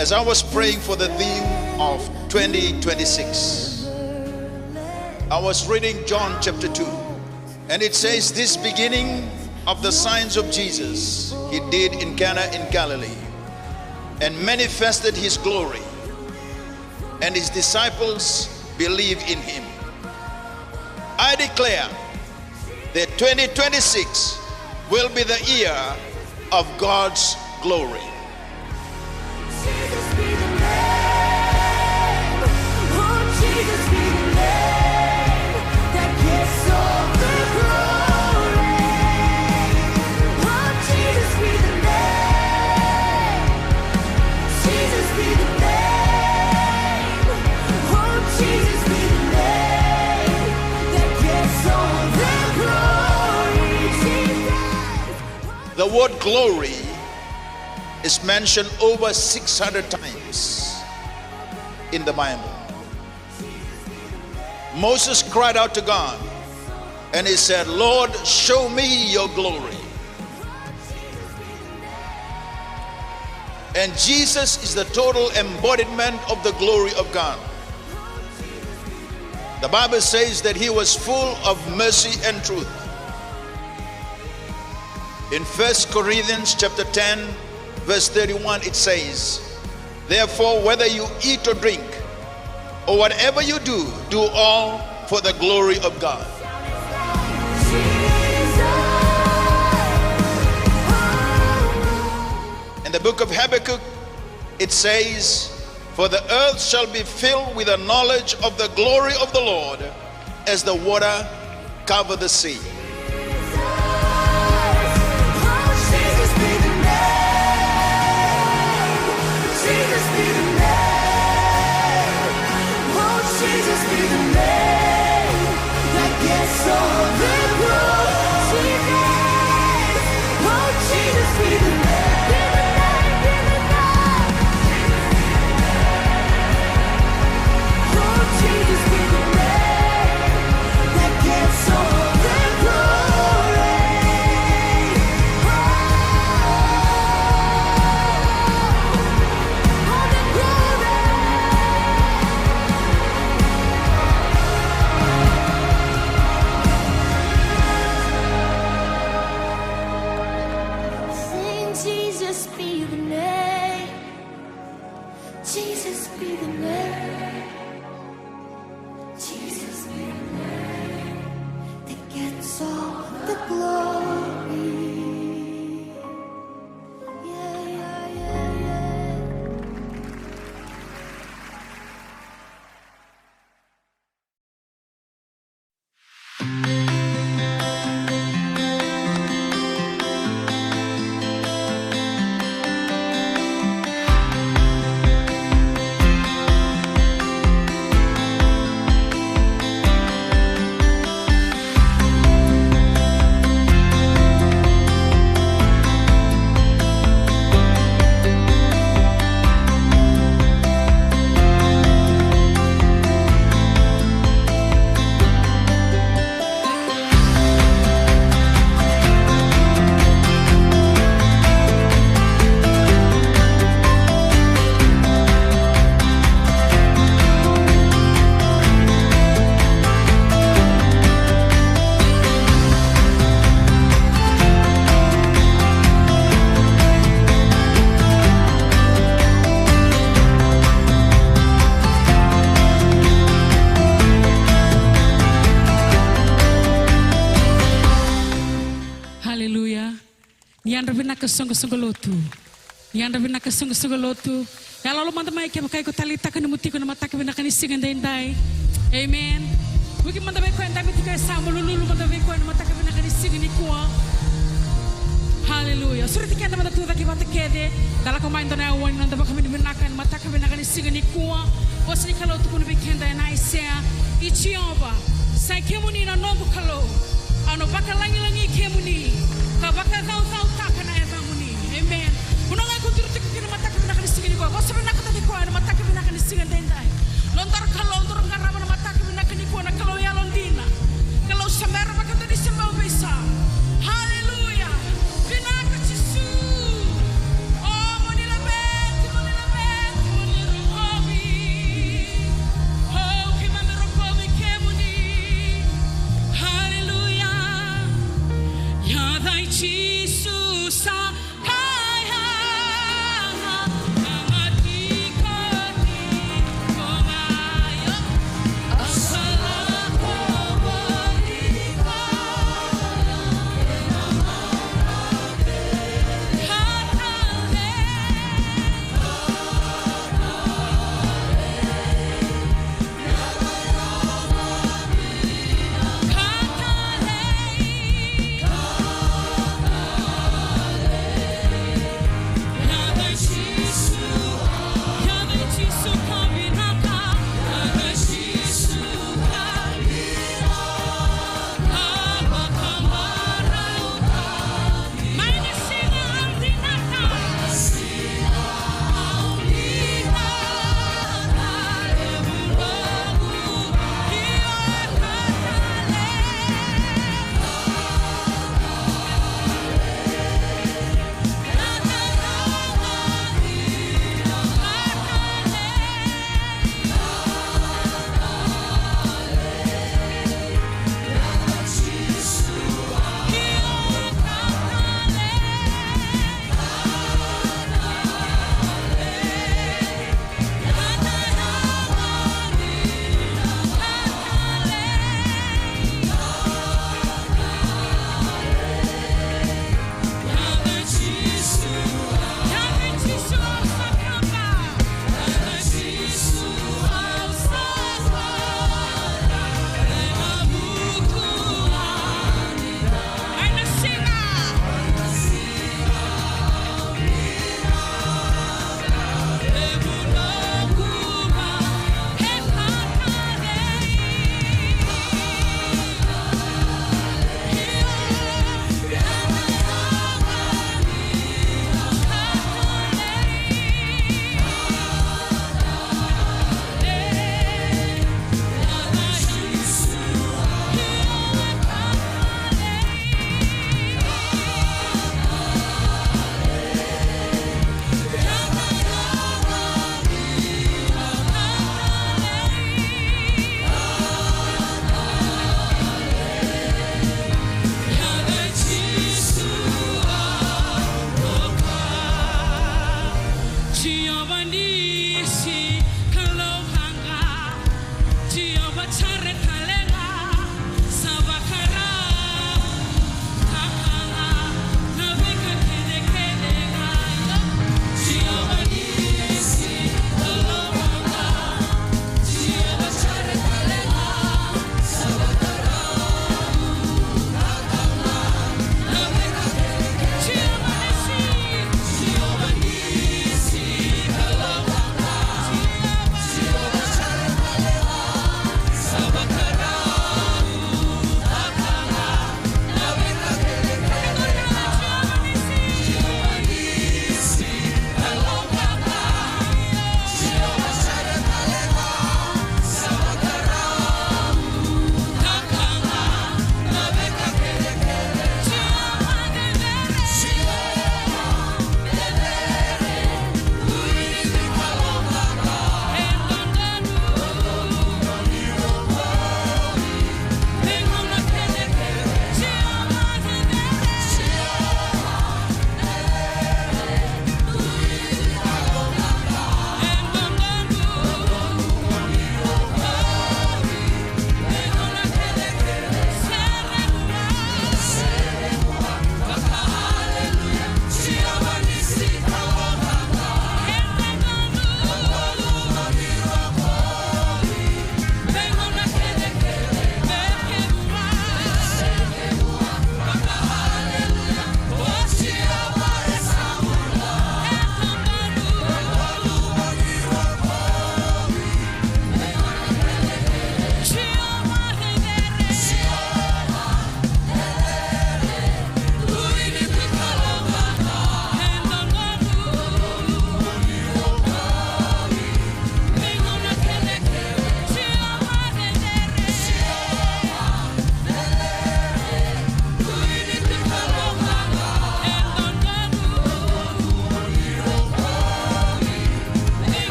As I was praying for the theme of 2026, I was reading John chapter 2, and it says, this beginning of the signs of Jesus he did in Cana in Galilee, and manifested his glory, and his disciples believed in him. I declare that 2026 will be the year of God's glory. Jesus be the name. Oh, Jesus be the name that gets all the glory. Oh, Jesus be the name. Jesus be the name. Oh, Jesus be the name that gets all the glory. Jesus. The word glory is mentioned over 600 times in the Bible. Moses cried out to God and he said, Lord, show me your glory. And Jesus is the total embodiment of the glory of God. The Bible says that he was full of mercy and truth. In 1 Corinthians chapter 10, verse 31, it says, therefore, whether you eat or drink, or whatever you do, do all for the glory of God. In the book of Habakkuk, it says, for the earth shall be filled with the knowledge of the glory of the Lord, as the water cover the sea. Jesus be the name. Jesus be the name. Jesus be the name that gets all the glory. Yeah, yeah, yeah, yeah. Yanda bina kesungguh-sungguh lotu. Yanda bina kesungguh-sungguh lotu. Ya lalu manda mai ke bakai ko talita kan muti ko na mata ka bina kan isingan dai. Amen. Buki manda mai ko enda miti ka sa mululu manda mai ko na mata ka bina kan isingan ni kuwa. Hallelujah. Surati kan manda tu baki mata kede. Dala ko mai ndona won nanda baka bina kan mata ka bina kan isingan ni kuwa. Wasni kalau tu kun bikenda na isea. Ichiomba. Sai kemuni na nombu kalau. Ano baka langi-langi kemuni. Kabaka kau taka na eva muni. Amen. Unang aku turut ke mata ka bina kan isingan ni kuwa. Ko sabi na ka tadi ko na mata ka bina kan isingan dai. Lontar kalau lontar ngarama na mata ka bina kan ni kuwa na kalau ya londina. Kalau sambera baka tadi sembau bisa. Hallelujah. Bina ka Yesus. Oh, mo nilabet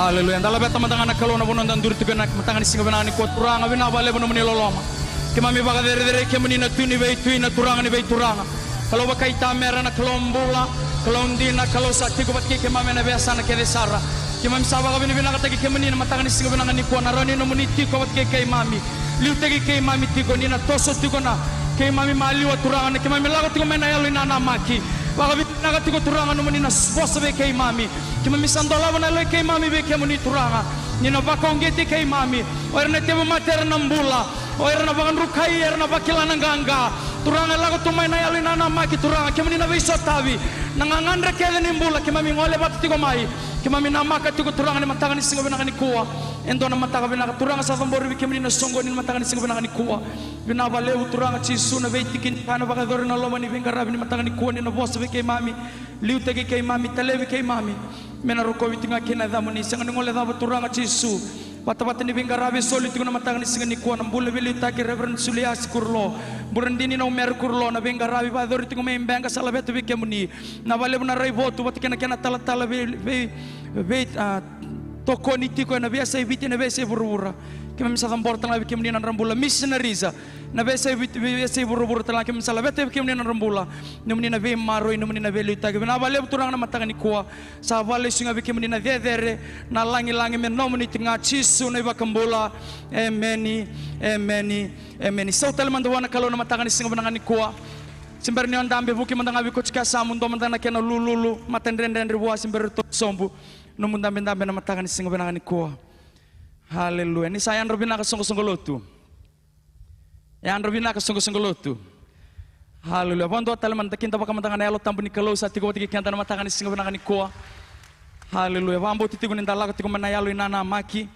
Haleluya. Ndala beta matangana kalona bonon dan dur tugana matangani singa banani ko turanga bina bale bonon muni loloma. Kemami baga dere kemuni na tuni be tuina turanga ni be turanga. Kalau bakai tamera na kalombola, kalondina kalau sakti ko batki kemami na biasa na kede sara. Kemami sabaga bini bina katagi kemuni na matangani singa banani ko narani no muni ti ko batki kay mami. Liu tegi kay mami ti ko ni na toso ti ko na kay mami mali wa turanga na kemami lago ti ko mena yalo ina na maki. Baga bina katiko turanga no muni na bosa be kay mami. Kemami sandola bana le kay mami be kemuni turanga. Nina bakongeti kay mami. Orne temo mater nambula. Orna bagan rukai erna bakila nanganga. Turanga lago tumay na yalo ina na maki turanga kemuni na biso tabi. Nangangandra kaya nimbula kemami ngole bat ti ko mai. Kemami na maka ti ko turanga ni matanga ni singo bina kanikuwa. Endo na matanga bina turanga sa tambor bi kemuni na songo ni matanga ni singo bina kanikuwa. Bina baleu turanga chisu na veiti kin kana baga dor na loma ni vingara ni matanga ni kuwa ni na boss be kay mami. Liu tegi kay mami talebi kay mami. Mena roko vitinga kina damuni sanga ngole dava turanga chisu. Bata-bata ni vingarabe soli tigo na matanga ni singa ni kuwa na mbule vili taki Reverend Suliasi kurlo. Burandini na umer kurlo na vingarabe ba dori tigo me imbenga salabetu vike muni. Na vale na rai votu bata kena tala ve toko ni tiko na biasa ibiti na biasa burubura. Kami misal tambor tala vike muni na rambula missionariza. Na biasa burubura tala kami salabetu vike muni na rambula. Numuni na ve maroi numuni na ve luita. Na vale turang na matanga ni kuwa. Sa vale singa vike muni na vedere na langi menomuni tinga chisu na iba kambula. Ameni. Sa talaman dawa na kalo na matanga ni singa bananga ni kuwa. Simber ni ondambe buki mandanga biko chika sa mundo mandanga kena lululu matendrendre buwa simber to sombu no mundambe na matanga ni singa bananga ni kuwa. Haleluya. Ni saya robina ka songo lotu. Ya robina ka songo lotu. Haleluya. Bondo talaman takinta baka matanga na yalo tambu ni kalo sa tigo tiki kanta na matanga ni singa bananga ni kuwa. Haleluya. Bambo titigo ni dalago tigo manayalo inana maki.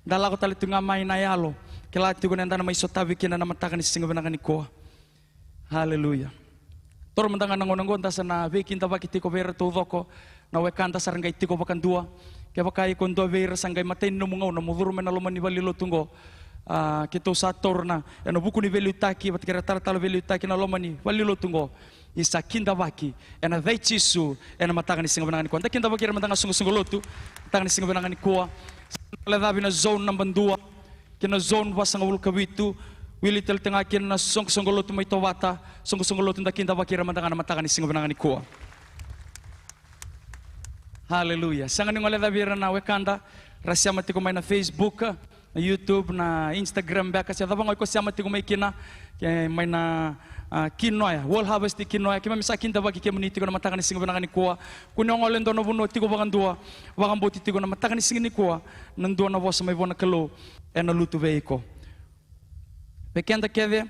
Dalago tali tunga mai na yalo. Kila tigo ni ndana maisotavi kina na matanga ni singa bananga ni kuwa. Haleluya. Tor mandanga nangonangon tasa na vekinta baki tiko vera to doko na wekanta sarangai tiko bakan dua ke bakai kondo vera sangai maten no mungau na muduru menalo mani balilo tungo kito sator na eno buku ni velu taki bat kira tala velu taki na lomani balilo tungo isa kinda baki ena veichisu ena matanga ni singa bananga ni konta kinda baki matanga sungu lotu matanga ni singa bananga ni kuwa ladabi na zone number 2 kina zone basanga ulkawitu Wili tel tengah kina na song-songolotu may tawata, song-songolotu ndakin dawa kira matanga na matanga ni singa bananga ni kuwa. Haleluya. Sanga ni ngole dabira na wekanda, rasya mati ko may na Facebook, na YouTube, na Instagram ba kasi dabang ko siya mati ko may kina, may na kinoya, World Harvest di kinoya, kima misakin dawa kike muniti ko na matanga ni singa bananga ni kuwa. Kuno ngole ndo no buno tiko bakan dua, bakan boti tiko na matanga ni singa ni kuwa, nandua na vosa may bona kalo, na lutu veiko. Bekenda keve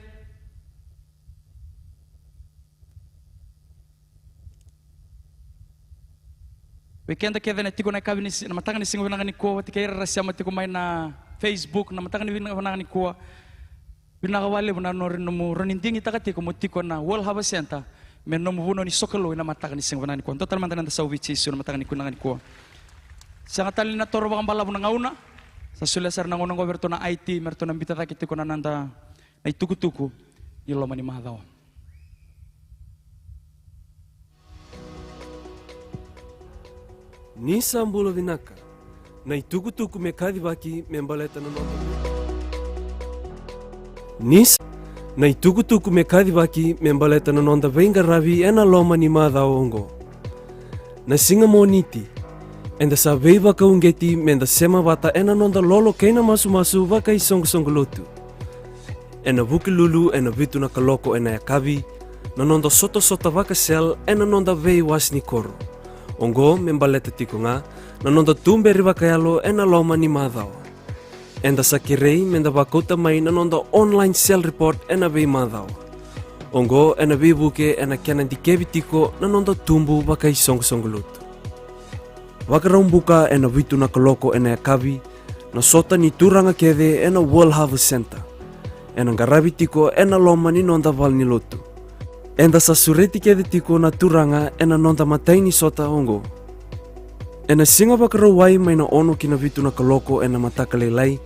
na tiko na kabi na matanga ni singa bananga ni kuwa tikaira rasya matiko may na Facebook na matanga ni bananga ni kuwa binakawale buna norin mo raninding itakati ko mutiko na World Harvest Center men no mubuno ni sokolo na matanga ni singa bananga ni kuwa total mantanan sa uwichisu na matanga ni kuwa sa katali na toro bakang bala buna ngauna sa sulasar na ngunang goberto na IT merto na bitata kitiko na nanda na ituku-tuku ilo mani mahadaw. Nisa mbulo vinaka na ituku-tuku me kadibaki membaleta na nonda. Nisa na ituku-tuku me kadibaki membaleta na nonda venga ravi ena loma ni mahadaw ongo. Na singa moniti enda sa veiva kaungeti menda sema bata ena nonda lolo kena masu-masu vaka isong-song lotu. Ena vuki lulu ena vitu na kaloko ena yakavi na nonda soto-sota vaka sel ena nonda vei wasni koro. Ongo membaleta tiko nga na nonda tumberi vaka yalo ena loma ni madhaw. Enda sakirei menda vakota mai na nonda online sell report ena vei madhaw. Ongo ena vei vuke ena kianan dikevi tiko na nonda tumbu vaka isong-song lutu. Vaka raumbuka ena vitu na kaloko ena yakavi na sota ni turanga keve ena World Harvest Center. Ena ngarabi tiko ena loma ni nonda val ni lotu. Enda sa sureti kede tiko na turanga ena nonda matai ni sota ongo. Ena singa bakarawai may na ono kina vitu na kaloko ena matakalelai.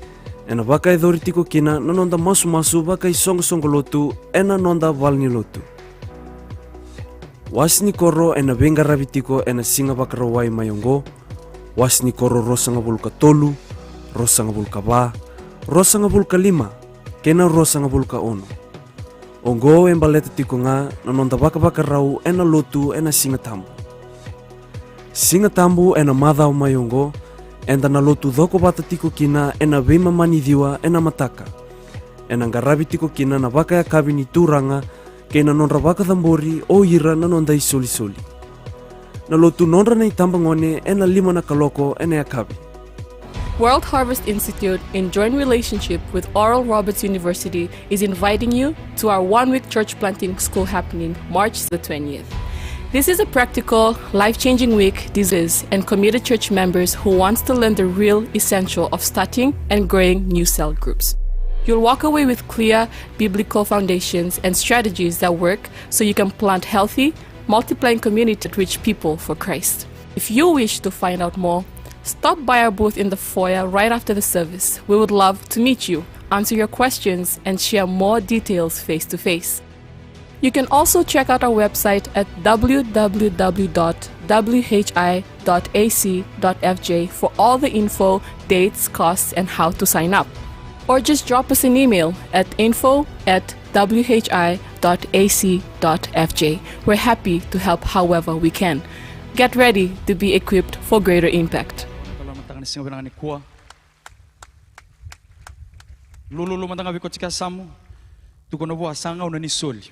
Ena baka edori tiko kina na nonda masu-masu baka isong-song lotu ena nonda val ni lotu. Was ni koro ena benga rabi tiko ena singa bakarawai may ongo. wasni koro rosanga vulka tolu, rosanga vulka va, rosanga vulka lima, kena rosanga vulka ono. Ongo embaleta tiko nga nanonda baka rau ena lotu ena singa tambu. Singa tambu ena madhau mayongo, enda na lotu dhoko bata tiko kina ena vema manidhiwa ena mataka. Ena ngarabi tiko kina na baka ya kabini turanga, kena nonra baka dhambori o ira na nonda isoli. Na lotu nonra na itamba ngone ena lima na kaloko ena ya kabi. World Harvest Institute, in joint relationship with Oral Roberts University, is inviting you to our one-week church planting school happening March the 20th. This is a practical, life-changing week designed and committed church members who wants to learn the real essential of starting and growing new cell groups. You'll walk away with clear biblical foundations and strategies that work so you can plant healthy, multiplying community to reach people for Christ. If you wish to find out more, stop by our booth in the foyer right after the service. We would love to meet you, answer your questions, and share more details face-to-face. You can also check out our website at www.whi.ac.fj for all the info, dates, costs, and how to sign up. Or just drop us an email at info@whi.ac.fj. We're happy to help however we can. Get ready to be equipped for greater impact. Lulu matanga biko tika samu tukono bua sanga una ni soli.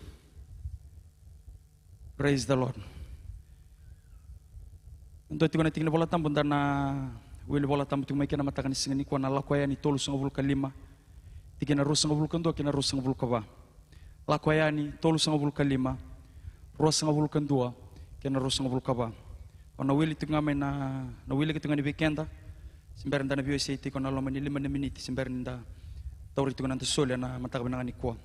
Praise the Lord. Ndo tikona tingna bola tambu ndana wili bola tambu tumai kena mataka ni singani kwa na lakwaya ni tolu sanga vulka lima. Tikena rosa nga vulka ndo kena rosa nga vulka ba. Lakwaya ni tolu sanga vulka lima. Rosa nga vulka ndua kena rosa nga vulka ba. Ona wili tunga mai na wili kitunga ni weekenda. Simber ndana bio seiti kona loma ni 5 minute simber nda tauri tunga nanta soli na mataka benanga ni kwa.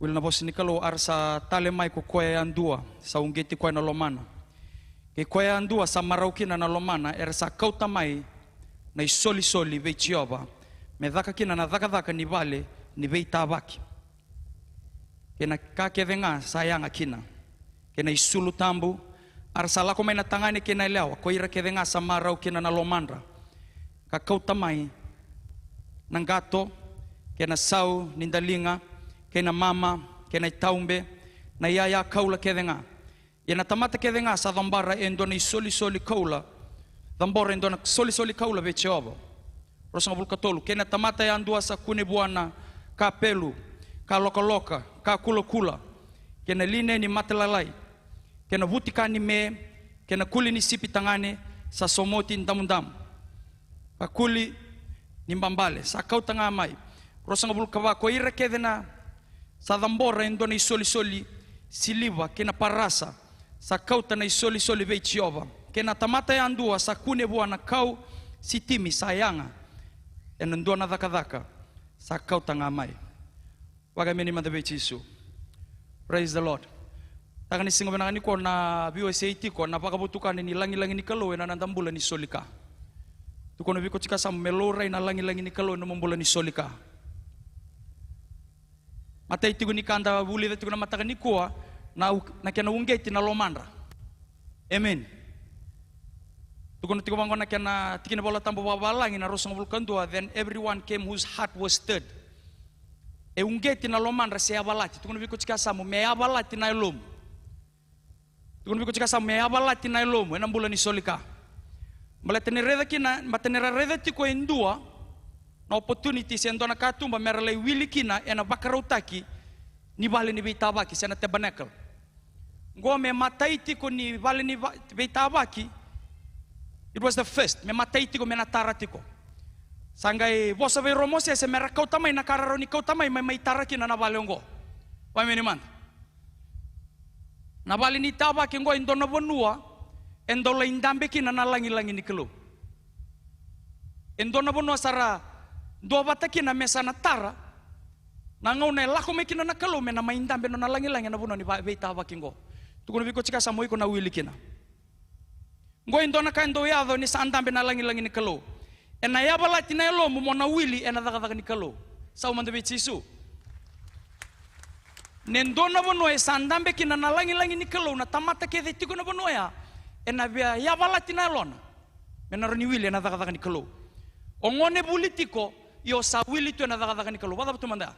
Wili na bosi ni kalo arsa tale mai ko koya andua sa ungeti kwa na lomana. Ke koya andua sa maraukina na lomana ersa kauta mai na isoli vei chioba. Me dhaka kina na dhaka ni vale ni vei tabaki. Kena kake venga sayanga kina. Kena isulu tambu arsa lako mai na tangani kena lewa ko ira ke venga sa maraukina na lomandra. Ka kauta mai nangato kena sau nindalinga kena mama kena itaumbe na yaya kaula kedenga yana tamata kedenga sa dhambara endo na soli kaula dhambora endo na soli kaula becheobo rosa ngabulka tolu kena tamata ya andua sa kune buana ka pelu ka loka ka kula kena line ni matelalai kena vutika ni me kena kuli ni sipi tangane sa somoti ndamundam ka kuli ni mbambale sa kauta nga mai rosa ngabulka ba ko ira kedena sa dhambora endo na soli siliva kena parasa sa kauta na soli vei chiova kena tamata ya andua sa kune buana kau sitimi sayanga enandua na dhaka sa kauta nga mai wagameni madhabe chisu. Praise the Lord. Takani singa benangani ko na BOSAT ko na pakabutukan ni langi ni kalo na nandambula ni solika tukono biko chika sa melora na langi ni kalo na mambula ni solika mata itigo ni kanda buli datu na mataka ni kuwa na kena ungeti na lomandra. Amen. Tukono tigo bango na kena tikina bola tambo babalangi na rosong vulkandua then everyone came whose heart was stirred. E ungeti na lomandra se abalati tukono biko chika samu me abalati na lomu. Tukono biko chika samu me abalati na lomu ena mbula ni solika. Malatenera kina matenera reda tiko endua na opportunity sendo na katumba merale wili kina ena bakarautaki ni bale ni beitabaki sena tabernacle ngome mataiti ko ni bale ni beitabaki it was the first me mataiti ko mena taratiko sangai bosa ve romose se mera kautamai na kararo ni kautamai mai taraki na bale ngo wa meni man na bale ni tabaki ngo indona bonua endola indambe kina na langi ni kelo endona bonua sara dua bataki na mesa na tara na ngau na lako mekina na kalo me na maindambe na langi na buno ni beita bakingo tukono biko chika sa moi ko na wili kina ngo indona ka ndo yado ni sa andambe na langi ni kalo ena ya balati na lo mo na wili ena daga ni kalo sa umande be chisu nendona bono e sa andambe kina na langi ni kalo na tamata ke de tiko na bono ya ena bia ya balati na lona Menaro ni wili na daga ni kalo. Ongone politiko yo sa wili tu na daga ni kalo. Wada betul manda?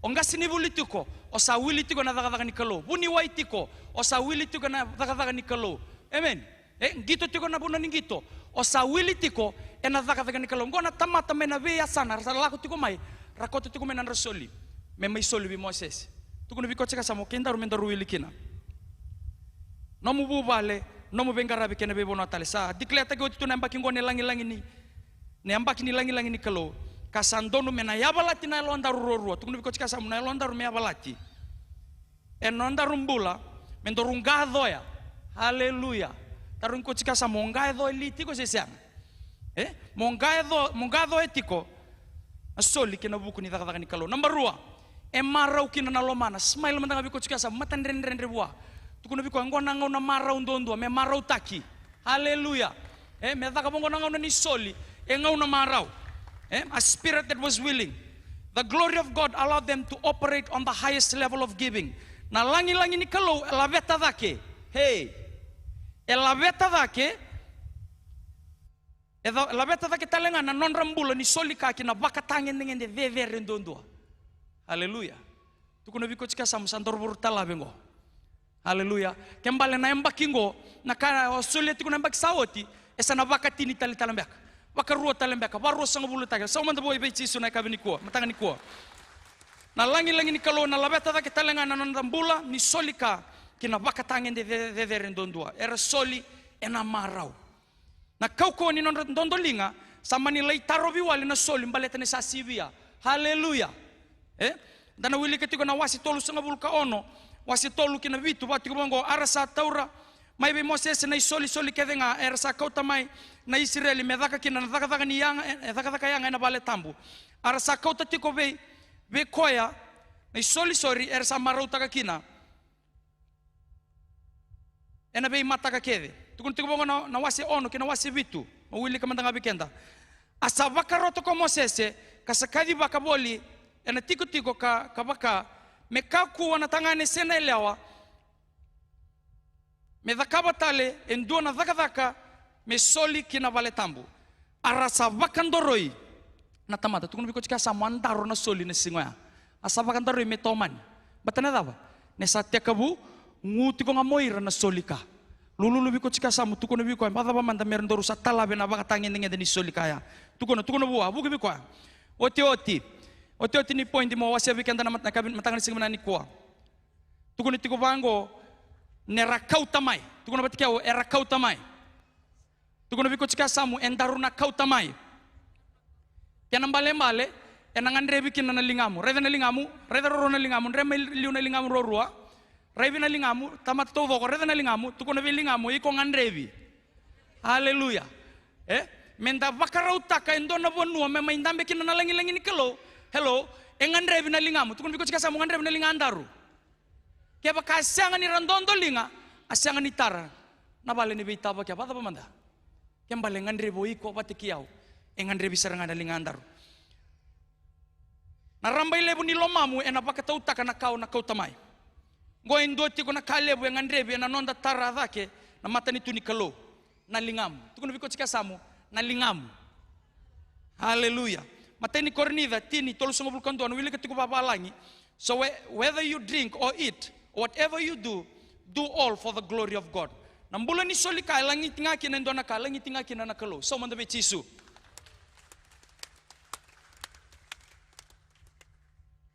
Ongasi ni politiko o sa wili tiko na daga ni kalo. Buni waitiko o sa wili tiko na daga ni kalo. Amen. Ngito tiko na buna ngito o sa wili tiko na daga ni kalo. Ngona tamata mena vea sana rasa lako tiko mai rakoto tiko mena rasoli. Memai soli bi Moses. Tuko no bikocheka samo kenda rumendo wili kina. Nomu bubale nomu bengarabi kena bebo natale sa declare tagi otu namba kingone langi ni ne ambaki ni langi ni kalo kasandono mena yabalati na londa rurorua tukunu bikochika samu na londa rume yabalati enonda rumbula mendorungado ya haleluya tarun kochika samu ngado elitiko sesiana mongado etiko asoli kena buku ni daga ni kalo number 2 emarau kina na lomana smile mendanga bikochika samu matandrendre bua tukuno biko ngona ngona marau ndondo me marau taki hallelujah me daka ngona ngona ni soli ngona marau a spirit that was willing. The glory of God allowed them to operate on the highest level of giving. Na langi ni kalau elaveta dake elaveta dake talenga na non rambula ni soli kaki na bakatangen ngende veve ndondo hallelujah tukuno biko chika sam sandor burtala bengo haleluya kembale na embakingo na kana osuleti kuna embaki sawoti esa na vakatini talembeka vakarua talembeka varu sanga bulu tagal sa manda boy bechi suna kabini ko matanga ni ko na langi ni kalo na labeta dake talenga na ndambula ni solika kina vakatangen de rendondua era soli ena marau na kauko ni ndondolinga samani lai tarobi wali na soli mbaleta ni sasivia haleluya dana wili ketiko na wasi tolu sanga bulu ka ono wasi tolu kina vitu bati kubongo arasa taura mai be Moses na soli kedenga arasa kauta mai na Israeli medaka kina na daka ni yang daka yang na bale tambu arasa kauta tiko be koya na soli arasa marauta ka kina ena be mata ka kede tukun tiko bongo na wasi ono kina wasi vitu wili kamandanga bikenda asa vakaroto ko Moses kasakadi bakaboli ena tiko ka baka mekaku wanatangane sena elewa me dhakaba tale endua na dhaka me soli kina vale tambu arasa vakandoroi na tamata tukunu biko chika samandaro na soli na singoya asa vakandoroi me toman batana dava ne satekabu nguti ko ngamoira na soli ka lulu biko chika samu tukunu biko madaba manda merendoru satalabe na vakatangin ngende ni soli kaya tukunu bua buki biko oti ni point mo wasi weekend na matangani singmana ni kwa tukuni tiko bango ne rakauta mai tukuni batikao rakauta mai tukuni biko chika samu endaruna kauta mai kana mbale enangan rebi kina na lingamu reda roro na lingamu rema liu na lingamu rorua rebi na lingamu tamat to voko reda na lingamu tukuni be lingamu iko nganrebi haleluya menda vakarauta ka endona bonua mema indambe kina na langi ni kelo hello engandrebi na lingamu tukun biko chika samu ngandrebi na linga andaru keba kasanga ni randondo linga asanga ni tara na bale ni beitaba kya bada pamanda kembale ngandrebi iko batikiau engandrebi saranga na linga andaru na rambai lebu ni lomamu ena bakatauta kana kau na kau tamai ngo indoti ko na kalebu engandrebi na nonda tara dake na mata ni tuni kalo na lingamu tukun biko chika samu na lingamu haleluya mateni kornida tini tolu songo bulkando anu wili ketiko babalangi so whether you drink or eat or whatever you do all for the glory of God nambula ni soli ka langi tinga kina ndona ka langi tinga kina na kalo so manda be chisu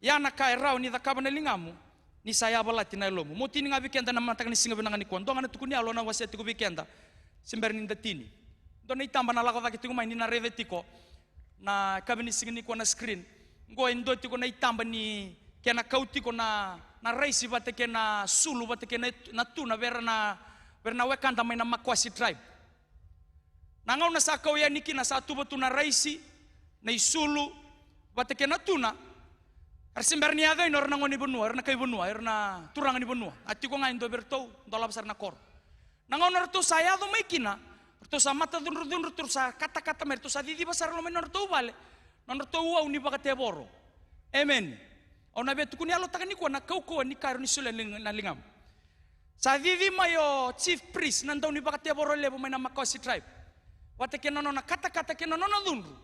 yana ka rao ni dakaba na lingamu ni saya balati na lomu motini ngabi kenda na mataka ni singa benanga ni kondo ngana tukuni alo na wase tiko bikenda simberni ndatini ndona itamba na lako daki tiko mai ni na revetiko na kabini sigini ko na screen ngo indoti ko na itamba ni kena kauti ko na raisi bate kena sulu bate kena na tuna verna wekanda mai na Makwasi tribe na ngau na sakau ya niki na satu batu na raisi na isulu bate kena tuna arsimberni ada inor na ngoni benua na kai benua na turang ni benua ati ko ngai ndo bertou ndo labsar na kor na ngau na to saya do mai kina to sa mata dunur sa kata-kata mer to sa didi basar lo menor to vale nonor to wa uni bakate boro amen ona betu kuni alo takani ko na kauko ni karo ni sulen na lingam sa didi mayo chief priest nanda uni bakate boro lebo mai na Makwasi tribe Wate kena nona kata-kata kena nona dhunru.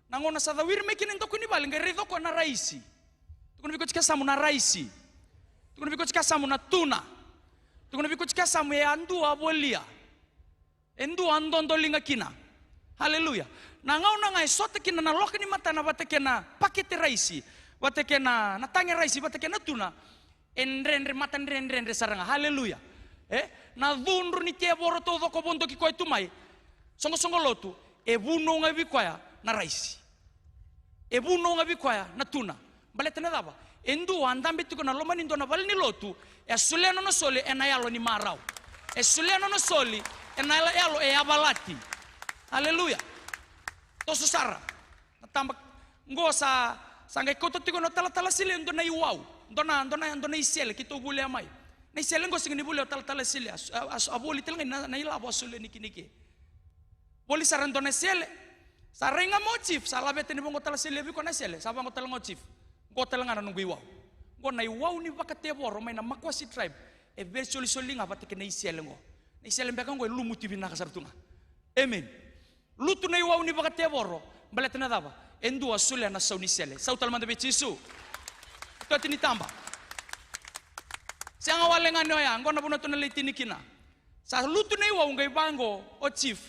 Nangona sadawiri mekini ntoko ni bali ngere dhoko na raisi. Tukuna vikochika samu na raisi. Tukuna vikochika samu na tuna. Tukuna vikochika samu ya andu abolia. Endu andondo linga kina. Haleluya. Nangau nangai sote kina na loka ni mata na wate kena pakete raisi. Wate kena na tange raisi, wate kena tuna. Enrenre mata enrenre saranga. Haleluya. Na dhunru ni tia boro todo ko bondo ki koe tumai. Songo lotu e buno nga bikwaya na raisi. E buno nga bikwaya na tuna. Balete na daba. Endu andambe tuko na loma nindo na bali ni lotu e suleno no soli e na yalo ni marau. E suleno no soli e na yalo e abalati. Haleluya. To susara. Natamba ngosa sangai koto tuko no tala sile ndo na iwau. Ndona isele kito bule amai. Na isele ngo singini bule tala sile aboli telenga na ilabo asule niki. Boli sarando na sele. Sarenga motif salabete ni bongo tala sele biko na sele. Sabango tala motif. Ngo telenga na nungu iwau. Ngo na iwau ni bakate boro mai na Makwasi tribe. E be soli nga bateke na isele ngo. Na isele mbeka ngo lu motivi na kasartunga. Amen. Lutu na iwau ni bakate boro. Balete na daba. Endu asule na sauni sele. Sautal manda be Yesu. Tuati ni tamba. Sianga walenga noya ngo na buno tuna letini kina. Sa lutu na iwau ngai bango o chief.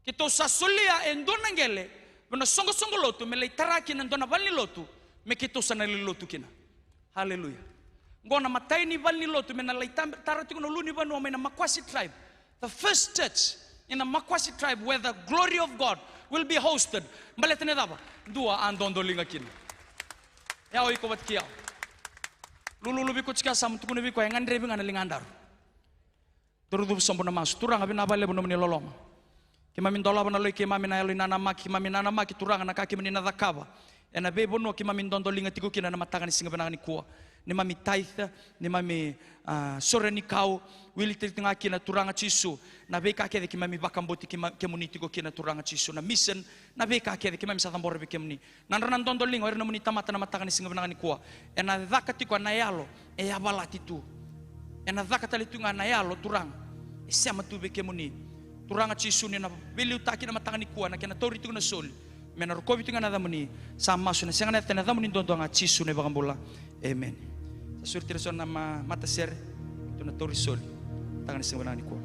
Kito sasulia endona ngele bana songo lotu me leitaraki na ndona valni lotu me kito sana lotu kina. Haleluya. Ngona matai ni valni lotu me na leitarati kuno luni banu me na Makwasi tribe. The first church in the Makwasi tribe where the glory of God will be hosted. Mbaletene daba dua andondo linga kina. Yao iko batkia. Lulu biko chika sam tukune biko ngandre binga na lingandaru. Turudu sombona mas turang abi na bale bono ni lolong. Kimami ndola bana loi kimami na yalo nana maki kimami nana maki turanga na kaki menina dakava ena be bono kimami ndondo linga tiku kina na matanga ni singa bana ni kuwa ni mami taitha ni mami soreni kau wili tinga kina turanga chisu na be ka kede kimami bakamboti kemuni tiku kina turanga chisu na mission na be ka kede kimami satambore be kemuni na ndondo linga ere muni tamata na matanga ni singa bana ni kuwa ena dakati kwa na yalo e abalati tu ena dakata tunga na yalo turanga e sama tu be kemuni turanga chisu ni na beli utaki na matanga ni kuwa na kena tori tu na sol mena rokovi tu na damuni sama su na sanga na tena damuni dondo nga chisu ne bagambola amen sa surti reson na mata ser tu na tori sol tanga ni sanga ni kuwa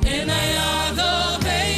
And I adore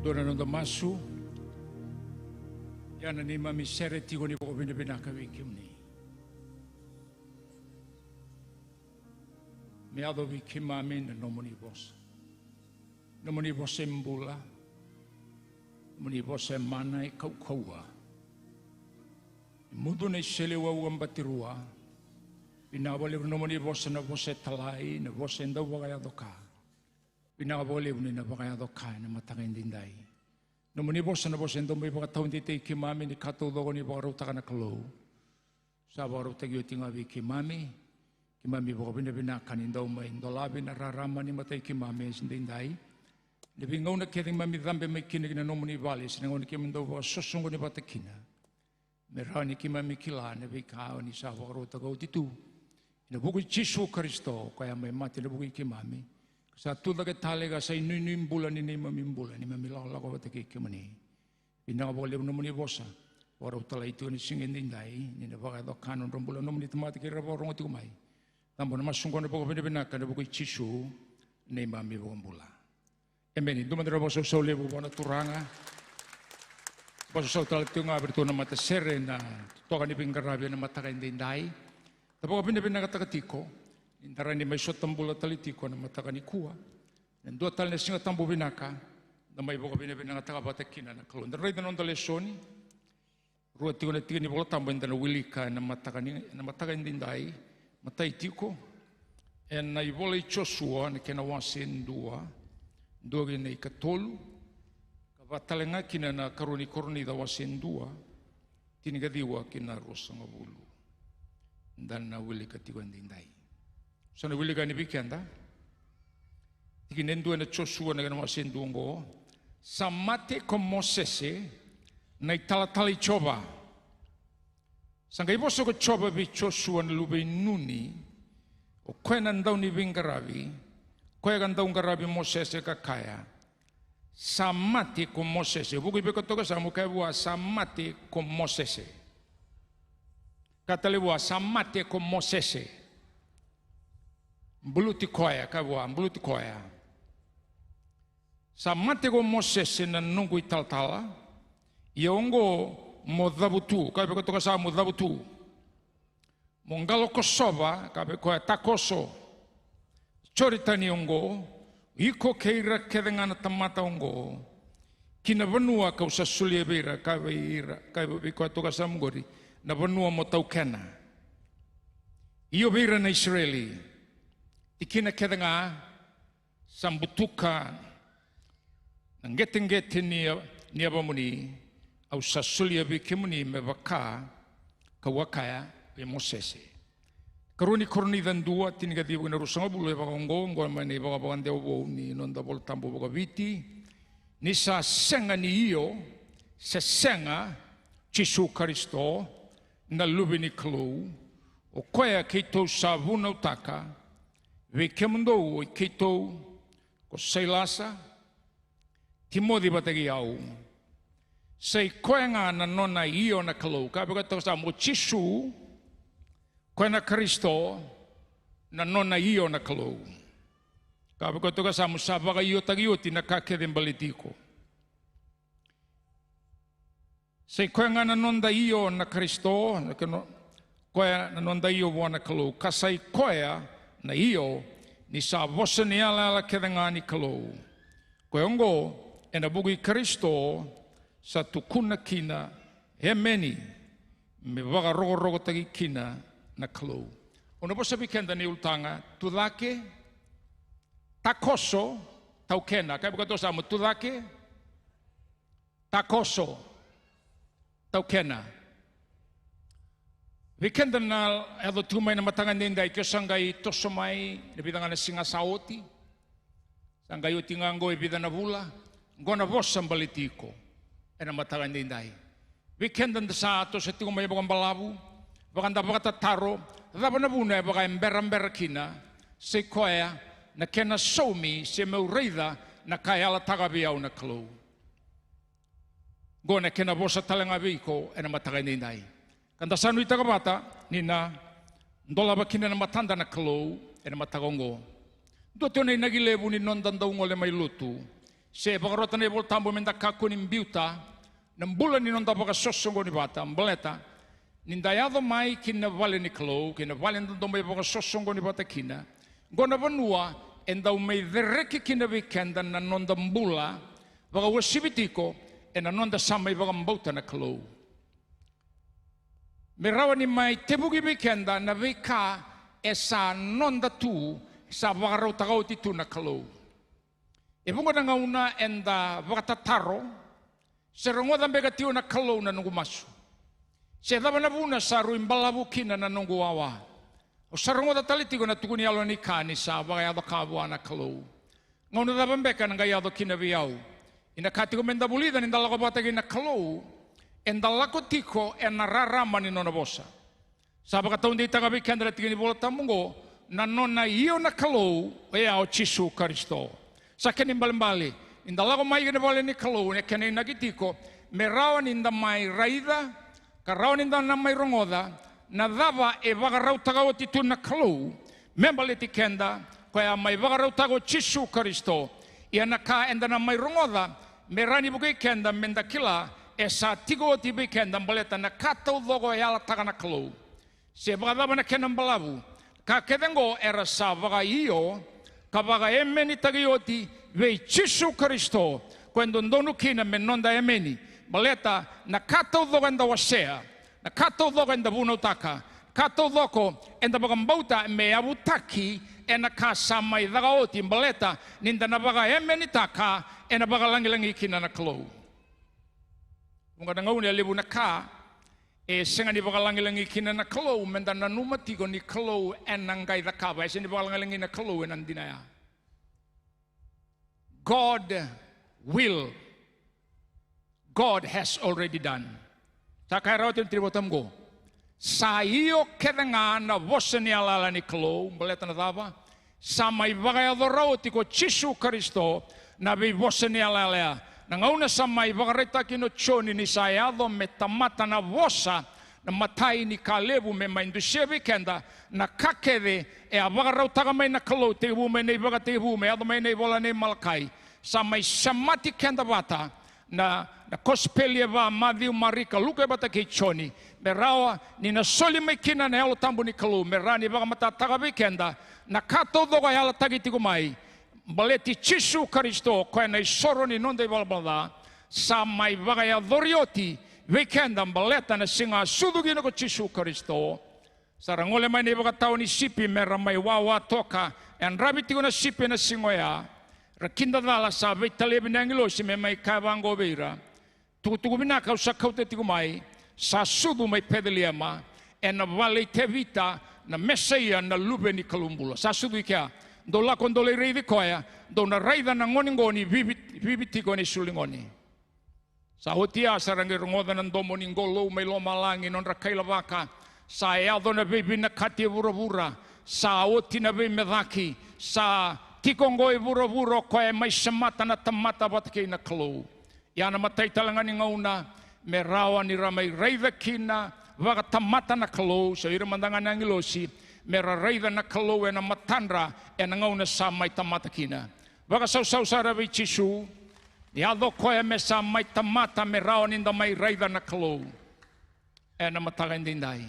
Dona nonda masu. Yana ni mami sere tigo ni poko bina bina kawi kimni. Me ado vi kimami na nomoni bosa. Nomoni bosa mbula. Nomoni bosa mana e kaukaua. Mudu na selewa uambatirua. Pinawale nomoni bosa na bosa talai na bosa enda wakaya doka. Pinawale na wakaya doka na matangindindai. Nomoni bosa na bosa enda may baka taon dito kimami ni kato dogo ni baka rauta ka na kalo. Sa baka rauta kiyo tingawi kimami. Kimami baka binabinakan indaw may indolabi na rarama ni matay kimami sindindai. Nabingaw na kiting mami dambe may kinig na nomoni bali. Sinangaw na kimindaw baka susungo ni batakina. Merani kimami kila na bikaw ni sa baka rauta gaw titu. Nabukoy Jesu Kristo kaya may mati nabukoy kimami. Sa tulad ka talaga sa inuinuim bulan ni mamimbulan ni mamilala ko bataki kimani. Pinakabawalib naman ni bosa. Waraw tala ito ni singin dinday. Ni nabakado kanon rambulan naman ito mati kira warong iti kumay. Tambo na masungko na po pinabinakan nabukoy Jesu ni mami bukambula. Amen. Dumadara po sa usaw libo po na turanga. Po sa usaw tala ito nga berito na matasere na toka ni pingarabya na matakain dinday. Tapos kami na pinakatakatiko, indara ni may sotambula talitiko na matakani kuwa. Nandua tal na singa tambo binaka, na may buka pinakatakabatakin na kalon. Daray na nung lesoni, ruwa tiko na tiko ni bola tambo indara wilika na matakain dinday, mataitiko. En na ibola Joshua na kinawasin dua gina ikatolu, kabatalanga kina na karuni-karuni dawasin dua, tinigadiwa kina rosang abulu. Dan na wili ka tiwan dinday. So na wili ka ni bikenda. Tikinendo na Joshua na ganawa sendungo. Samate ko Mosese na italatali choba. Sangay boso ko choba bi Joshua na lubay nuni. O kaya nandaw ni Bingarabi. Kaya gandaw ngarabi Mosese kakaya. Samate ko Mosese. Bukoy biko to ka sa mukha buwa samate ko Mosese. Katalewa samate ko Mosese. Mbuluti koya kabwa mbuluti koya. Samate ko Mosese na nungu italtala. Yongo modhabutu kabe ko sa modhabutu. Mongalo ko soba kabe ko takoso. Choritani yongo iko keira kedengana tamata ongo. Kinabanua ka usasulia beira kabe ko to sa mgori. Na banua mo tau kena. Iyo bira na Israeli. Ikina keda nga sambutuka nang geteng-geteng niya ba muni au sasulia biki muni mebaka kawakaya be Mosese. Karuni-karuni dan dua tinigadiwa na rusang abulo baka ongo mani baka bakandeo ni nonda bol tambo baka biti ni sa senga ni iyo sa senga Jesu Kristo na lubi ni klo o koya kito sabuna utaka ve kemundo o kito ko sailasa timodi batagi au sei koya nga na nona iyo na klo ka baka to sa mo Jesu koya na Kristo na nona iyo na klo ka baka to sa mo sabaka iyo tagiyoti na kakeden balitiko. Sei koya nga nanonda iyo na Kristo, koya nanonda iyo wana kalo, kasay koya na iyo ni sa vosa ni ala keda nga ni kalo. Koya ngo, enabugi Kristo sa tukuna kina, hemeni, me baga rogo tagi kina na kalo. Ono po sabi kenda ni ultanga, tudake, takoso, tau kena, kaya buka to sa mo, tudake, takoso, tau kena. Weekend na edo tumay na matangan ninday kyo sanggay tosomay nabitangan na singa saoti. Sanggay utingango ibida na bula. Ngo na vos ang balitiko. E na matangan ninday. Weekend na sa ato sa tingumay bakang balabu. Bakang baka tataro. Daba na buna baka embera kina. Si koya na kena somi si meurida na kaya la tagabiyaw na klo. Go na kinabosa talangabi ko na matagay ninay. Kanda sanu ita kabata nina ndola ba kina na matanda na klo na matagongo. Doto na nagilebu ni nondan daw ngole may lutu. Se bagarota ne vol tambo menda kakunim biuta, nambula ni nonda baga sosongo ni bata, mbaleta, nindayado mai kina vale ni klo, kina vale ndo mai baga sosongo ni bata kina, gona vanua, enda umei dereki kina weekenda na nonda mbula, baga wasibitiko, ena nonda samai baga mbauta na klo. Merawa ni mai tebugi weekenda na weka esa nonda tu, sa bagarau tagau titu na klo. E bunga na ngauna enda wakatataro, se rongoda mbega tiu na kalo na nungu masu. Se daba na buna sa ruimbalabu kina na nungu awa. O sa rongoda talitigo na tukuni alo ni kani sa wakayado kabua na kalo. Ngauna daba mbeka na ngayado kina viau. Ina katiko menda bulida ni ndalako batagi na kalo, enda lako tiko e na rarama ni nona bosa. Sa bakataun di tagabi kendra tigini bola tamungo, na nona iyo na kalo, e ao Chisu Karisto. Sa keni mbali inda lago mai gene vale ni kalo ne keni nagitiko me rawan inda mai raida ka rawan inda na mai rongoda na dava e vagarau tagao titu na kalo membali tikenda ko ya mai vagarau tago Chisu Karisto ia na ka enda na mai rongoda me rani bukai kenda menda kila e sa tigo ti kenda mbaleta na katau logo ya la taga na kalo se vagadava na kena mbalabu ka kedengo era sa vagaio kabaga emeni tagioti vei Chisu Karisto quando ndonu kina menonda emeni baleta na kato doga enda wasea na kato doga enda bunotaka kato doko enda bagambauta me abutaki ena kasa mai dagaoti baleta ninda na baga emeni taka ena baga langilangi kina na klo munga ngauni lebu na ka e senga ni baga langilangi kina na klo menda na numatigo ni klo enangai da kaba ese ni baga langilangi na klo enandinaya. God will. God has already done. Takai rautin tribotam go. Sa iyo kedenga na voseni alala ni klo baleta na dava sa mai bagayado rauti ko Chisu Karisto na bi voseni alala na ngauna sa mai bagareta kino choni ni sayado metamata na vosa na matai ni kalebu me maindusebi kenda na kakede e abagarau taga mai na kalo te bu me nei baga te bu me ado mai nei bola nei malakai sa mai samati kenda bata na kospelia va madhiu marika luka bata ke choni me rawa ni na soli mai kina na elo tambu ni kalo me rani baga mata taga bi kenda na kato doga yala tagi tigo mai baleti Chisu Karisto ko na soro ni nonde balbala sa mai baga ya dorioti weekenda baleta na singa sudugi na ko Chisu Karisto sarangole mai ne baga tau ni sipi mera mai wawa toka en rabiti na sipi na singoya rakinda dala sa vetale binangilo si me mai kavango beira tuku binaka usakau te tigo mai sa sudu mai pedeliama en na vale te vita na meseia na lube ni kalumbula sa sudu ikia do la kondole rei di koya do na raida na ngoni viviti ni sulingoni sa hotia sarangi rongoda na ndomo ni ngolo mai lo malangi non rakaila vaka sa eado na bibi na kati vura sa oti na bibi medaki sa tikongoi vura koe mai samata na tamata batke na klo ya na matai talanga ni ngauna me rawa ni ramai raida kina vaga tamata na klo so ira mandanga na ngilosi me raida na klo na matandra e na ngauna sa mai tamata kina vaga sau sara vi Chisu ya do koe me sa mai tamata me rawa ni nda mai raida na klo e na mataga ndindai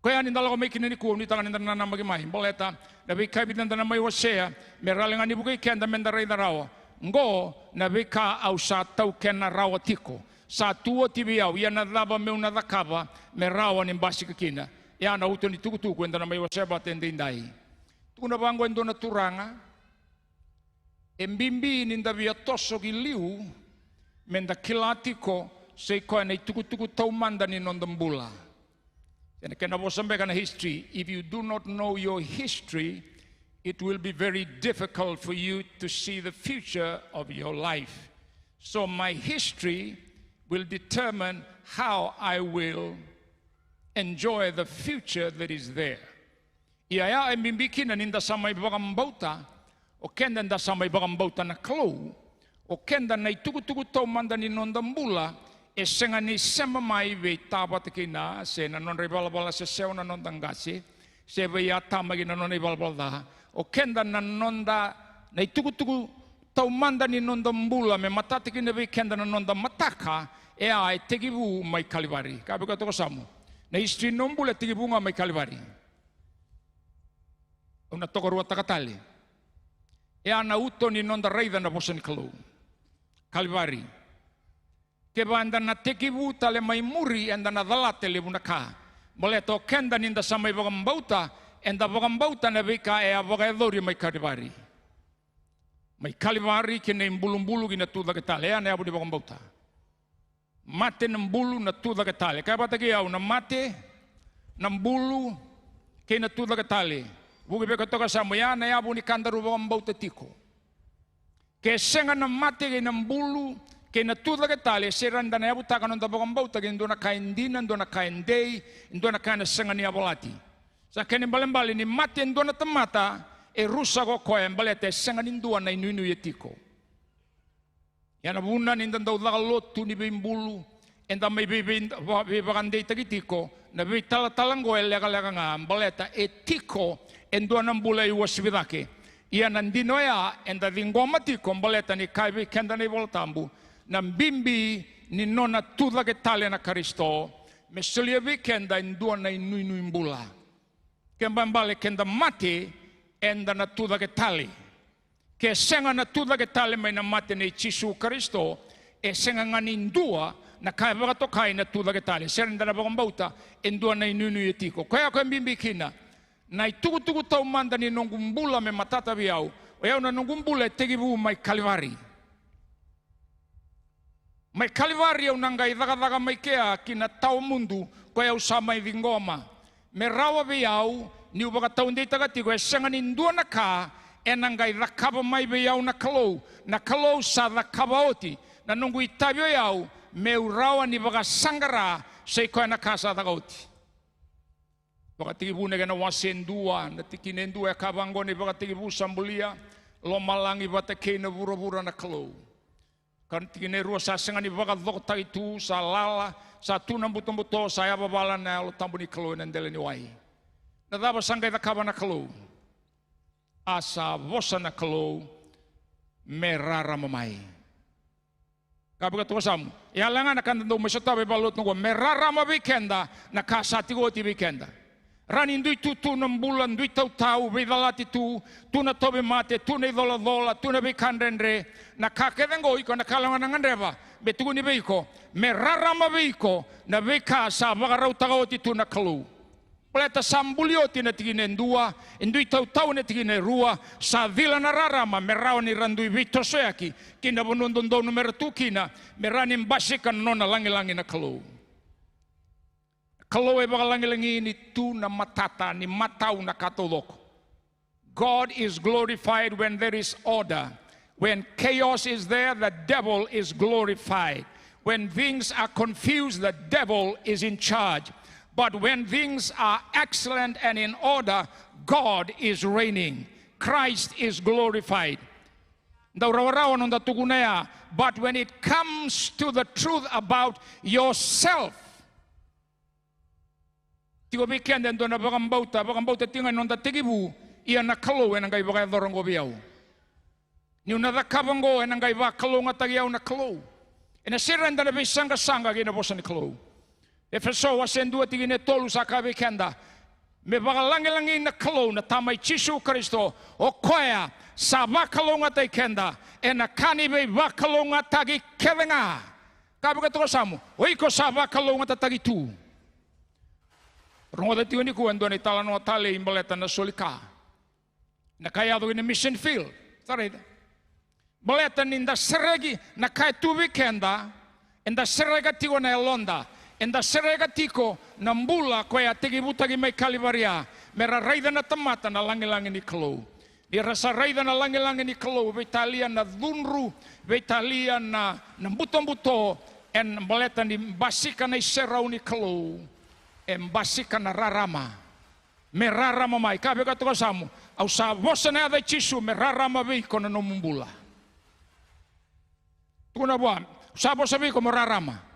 koe ani ndalago mai kina ni kuo ni tanga nda na magi mai boleta na vi kai bidan na mai wasea me ralenga ni bukai kenda menda raida rawa ngo na vika au sa tau kena rawa tiko sa tuo tibi au ia na daba me una dakaba me rawa ni mbasi kina ia na uto ni tuku enda na mai wasea batende indai tuna bango endo na turanga embimbi ni ndavia toso giliu menda kilatiko sei koe nei tuku tau manda ni nondambula and kena bosambeka na history if you do not know your history it will be very difficult for you to see the future of your life. So my history will determine how I will enjoy the future that is there. Ia e mimbiki na ninda samai bagambauta, o kenda nda samai bagambauta na klo, o kenda na tuku tau manda ni nondambula, e senga ni sema mai ve tabata kina, se na non ribalabala se seu na nondangasi, se ve ya tamagi na non ribalabala, o kenda na nonda na tuku taumanda ni nonda mbula me matata ki na weekend na nonda mataka e ai tegivu mai Kalivari. Kabe ka toko samu. Na history nombula tegivu nga mai Kalivari. Una toko rua takatali. E ana uto ni nonda reida na bosa ni kalau. Kalivari. Ke banda na tegivu tale mai muri enda na dalate le bunaka. Mole to kenda ninda samai bagambauta enda bagambauta na vika e avagadori mai Kalivari. Mai Kalivari ke ne mbulu-mbulu ki na tuda ke tale, ea ne abu di bagambauta. Mate na mbulu na tuda ke tale. Kaya bata ki au na mate, na mbulu ke na tuda ke tale. Buki beka toka samu ya ne abu ni kandaru bagambauta tiko. Ke senga na mate ke na mbulu ke na tuda ke tale, seranda na abu taka nonda bagambauta ke ndona kaindina, ndona kaindei, ndona kaina senga ni abolati. Sa kene mbali-mbali ni mate ndona tamata, e rusa ko koe mbalete senga nindua na inu yetiko. Yana buna ninda ndau lotu ni bimbulu enda mai bagandei tagitiko na bi talango e lega nga mbaleta etiko endua nambula i wasibidake. Ia nandino ya enda vingoma tiko mbaleta ni kaibi kenda ni voltambu na mbimbi ni nona tuda ke tale na Kristo mesulia vikenda endua na inu imbula. Kemba mbale kenda mate enda na tuda ke tali. Ke senga na tuda ke tali mai na mate ni Jesu Kristo e senga ngani ndua na kai baka tokai na tuda ke tali. Serenda na bagambauta endua na inunu yetiko. Kaya ko mbimbi kina na itugu tau manda ni nongumbula me matata biau. O yau na nongumbula e tegibu mai Kalivari. Mai Kalivari au nangai daga mai kea kina tau mundu ko yau sa mai vingoma. Me rawa biau ni ubaka taun dei tagatiko e senga ni ndua na ka e nangai rakaba mai be yau na kalau sa rakaba oti na nungu itabio yau me urawa ni baka sangara se koe na kasa tagauti baka tigibu nege na wasendua na tikinendua e kabango ni baka tigibu sambulia lo malangi bata kei na vura na kalau kan tikinerua sa senga ni baka dhokta itu sa lala sa tunang buto sa yababala na lo tambu ni kalau nandele ni wai. Na daba sangai da kaba na kalau. Asa vosa na kalau merara mamai. Kabi ka tuwa samu. E alanga na kanda do mesota be balot ngo merara ma weekenda na kasati go ti weekenda. Rani ndui tu na bulan ndui tau be dalati tu na tobe mate tu na dola tu na be kandendre na kakedengo iko na kalanga na ngandeva be tu ni be iko merara ma be iko na be kasa bagarau tagao ti tu na kalau. Pleta sambulio tina tigine ndua, indui tau ne tigine rua, sa vila na rarama, merao ni randui vito soyaki, kina bonondondo numero tu kina, merani mbasikan nona langi na kalau. Kalau e baka langi ni tu na matata, ni matau na katoloko. God is glorified when there is order. When chaos is there, the devil is glorified. When things are confused, the devil is in charge. But when things are excellent and in order, God is reigning. Christ is glorified. But when it comes to the truth about yourself, tigo bikenda ndo na bagambauta tinga nonda tigibu ia na kalo e nangai bagai dorongo biau. Ni una da kabango e nangai ba kalo ngatagiau na kalo. E na sirenda na bisanga gina bosa ni kalo. E feso wasendua tigine tolu sa kabikenda. Me bagalangi na kalo na tamai Jesu Kristo o koea sa bakalo ngatai kenda e na kani be bakalo ngatagi kelenga. Kabi ka samu. Oiko sa bakalo ngatagi tu. Rongo da tigo ni kuan doani tala no tale imbaleta na solika. Na kaya do in mission field. Sorry. Baleta ninda seregi na kaya tu weekenda enda serega tigo na elonda. Enda serega tiko na mbula koya tigibuta gi mai Kalivaria. Mera raida na tamata na langi ni kalo. Di rasa raida na langi ni kalo. Vitalia na dunru. Vitalia na mbuto en baleta ni basika na iserau ni kalo. Embasika na rarama. Merarama mai. Kabe ka tuka samu. Au sa vosa na ada Jesu merarama viko na nomumbula. Tukuna buam. Sa vosa viko merarama.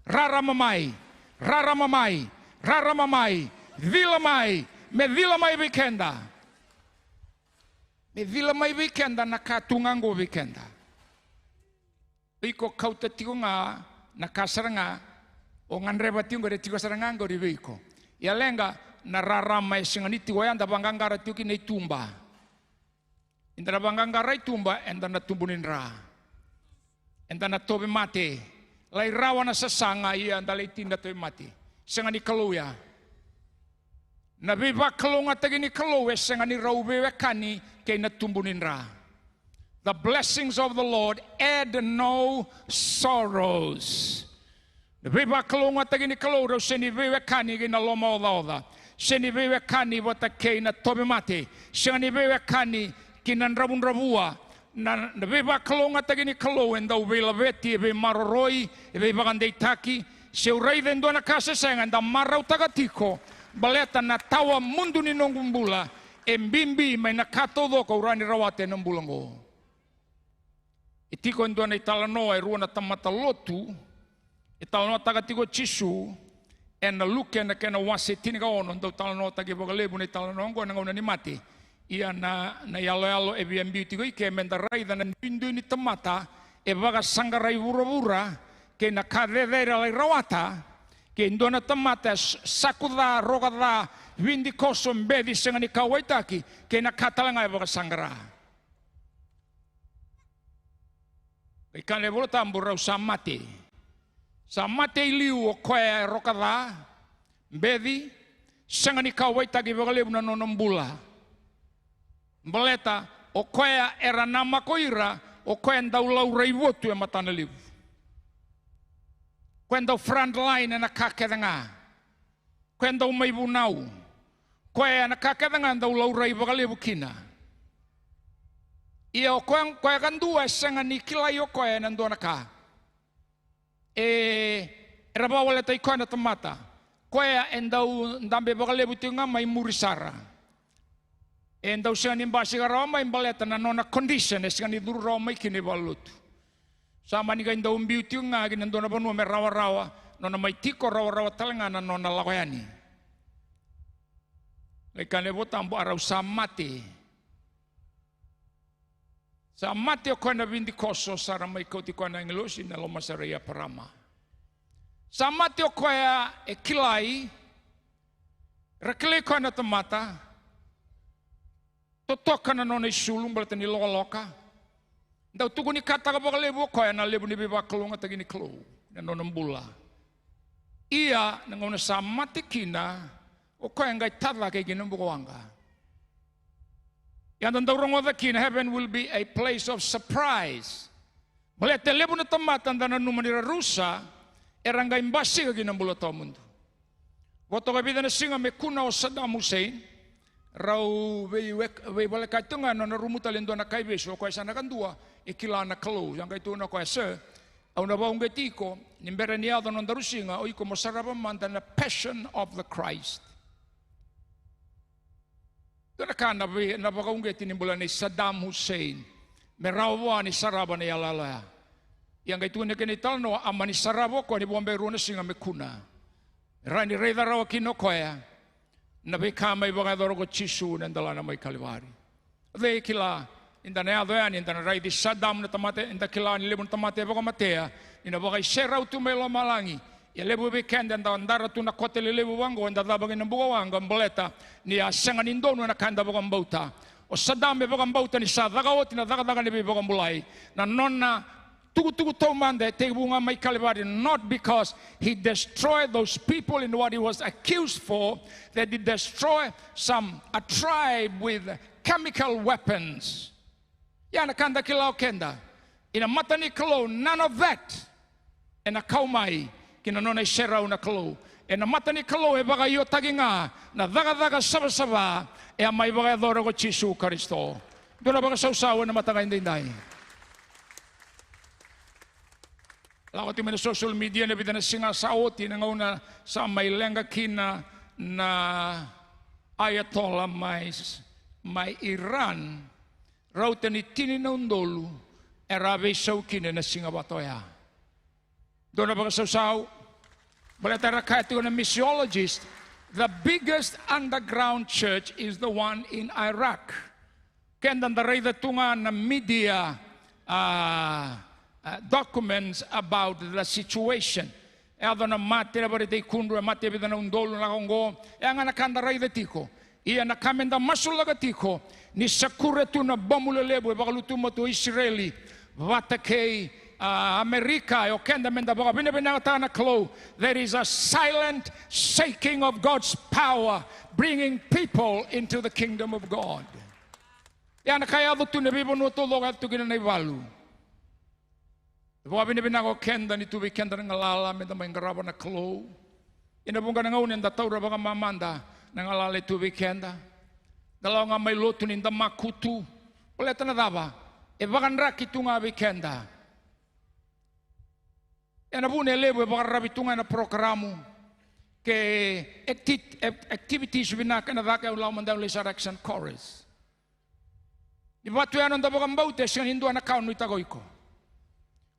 Rarama mai. Vila mai. Me vila mai vikenda. Me vila mai weekenda na katungango weekenda. Iko kauta tiko nga na kasaranga o nganreba tingo de tiko sarangango di veiko. Ya lenga na rarama singaniti wayanda bangangara tiki nei tumba. Indra bangangara tumba enda na tumbunin ra. Enda na tobe mate. Lai rawa na sasanga ia anda lai tinda tobe mate. Singani kaluya. Na biba kalunga tagini kaluwe singani raube wekani kay na tumbunin ra. The blessings of the Lord add no sorrows. Na biba kalunga tagini kaluwe sini biwe kani gina loma oda. Sini biwe kani wata kay na tobe mate. Singani biwe kani kinan rabun-rabua. Na biba kalunga tagini kaluwe nda ubela veti ebe maroroi ebe bagandei taki. Se urai dendo na kasa sengan da marau tagatiko. Baleta na tawa mundu ni nongumbula embimbi mai na katodo ko urani rawate nambulango. Itiko ndo na italanoa irua na tamata lotu italanoa tagatiko chisu ena luke na kena wase tini ka ono ndo talanoa tagi bogalebu na italanoa ngo na ngona ni mati ia na yalo ebi ambi tiko ike mendarai da na bindu ni tamata e baga sangarai vura ke na kadedera lai rawata ke indona tamata sakuda rogada windi koso mbedi sengani kawaitaki ke na katalanga e baga sangara. Ikane bolo tambura samate. Samate iliu o koe rogada mbedi sengani kawaitaki baga lebuna nonombula. Mbeleta o koe era nama koira o koe ndaulau reivotu e matana liu. Quando o front line na kakadanga, quando o mai bunau, koe na kakadanga ndau laurai bagalebu kina. Ia o koe kandua sanga ni kila yo koe na ndona ka. Era wale tai koe na tamata. Koe endau ndambe bagalebu tinga mai murisara. Endau sanga ni mbasi garawa mai mbaleta na nona condition sanga ni duru rawa mai kini balutu. Sama ni kain daun beauty nga gin nandona banua me rawa nona mai tiko rawa talanga na nona lakoyani. Lekane botambo arau samate. Samate o kona vindi koso sara mai koti kona ngelosi na loma saraya parama. Samate o koya e kilai rakile kona tamata. Totoka na nona isulung balatani loka. Dau tuku ni kata ka baka lebu koe na lebu ni biba kalunga tagi ni klo na nonambula. Ia na ngona sa matikina o koe ngai tadla kay ginumbu wanga. Yan dau rongo the kina heaven will be a place of surprise. Balete lebu na tamatan da na numanira rusa eranga imbasi ka ginambula to mundo. Woto ka bida na singa me kuna o Saddam Hussein rau vei bale kaitunga no na rumuta lendo na kai beso ko sana kandua e kila na kalo yang kai tuna ko ese au na baunge tiko nimbere ni ado no darusinga o iko mosaraba manda na passion of the Christ. Dona kana na baunge tinimbula ni Saddam Hussein me rawa ni saraba ni alala yang kai tuna kene talno amani sarabo ko ni bombe runa singa me kuna rani reda rawa kino koya na beka mai bagadoro ko chisu nandala na mai kalivari. Ve kila inda na adoani inda na rai di Saddam na tamate inda kila ni lebu tamate baga matea ina baga serau tu melo malangi ya lebu weekend inda andara tu na kote lebu wango inda da baga nambuga wanga mboleta ni asanga ni ndono na kanda baga mbauta o Saddam baga mbauta ni sa daga oti na daga ni baga mbulai na nonna tugu tomande te bunga mai kalivari not because he destroyed those people in what he was accused for, that he destroyed a tribe with chemical weapons. Yana kanda kilao kenda ina matani kalo none of that ena kaumai kina nona shera una kalo ena matani kalo e baga yo taginga na daga saba e mai baga doro ko Jesu Kristo dona baga sausawa na matanga indai. Lako ti mena social media na bidana singa saoti na ngauna sa may lenga kina na Ayatollah may Iran rauta ni tini na undolu erabe saw kina na singa batoya. Doon na ba kasaw? Balatara kahit na missiologist, the biggest underground church is the one in Iraq. kenda darai the tunga na media documents about the situation. Ado na mate na barite kundu mate bida na undolo na kongo. Yang na kanda rai the tiko. Ia na kamenda masulaga tiko ni sakure tu na bomulelebo bakalutu moto Israeli vatakei America o kenda menda baka bina bina na klo. There is a silent shaking of God's power bringing people into the kingdom of God. Ia na kaya tu na bibo no to loga tu kina na ivalu. Baka bina bina ko kenda ni tu kenda na ngalala menda maingaraba na klo. Ina bunga na ngaunin da taura baka mamanda nangalale tu kenda. Kalau nga may loto ninda makutu, wala na daba. E bagan raki tu nga kenda. E na bune lebo e bagan rabi tu nga na programo ke activities binaka na daka ulau mandaw resurrection chorus. Di ba tu yanon da bagan baute siya hindu na kaun itagoy ko.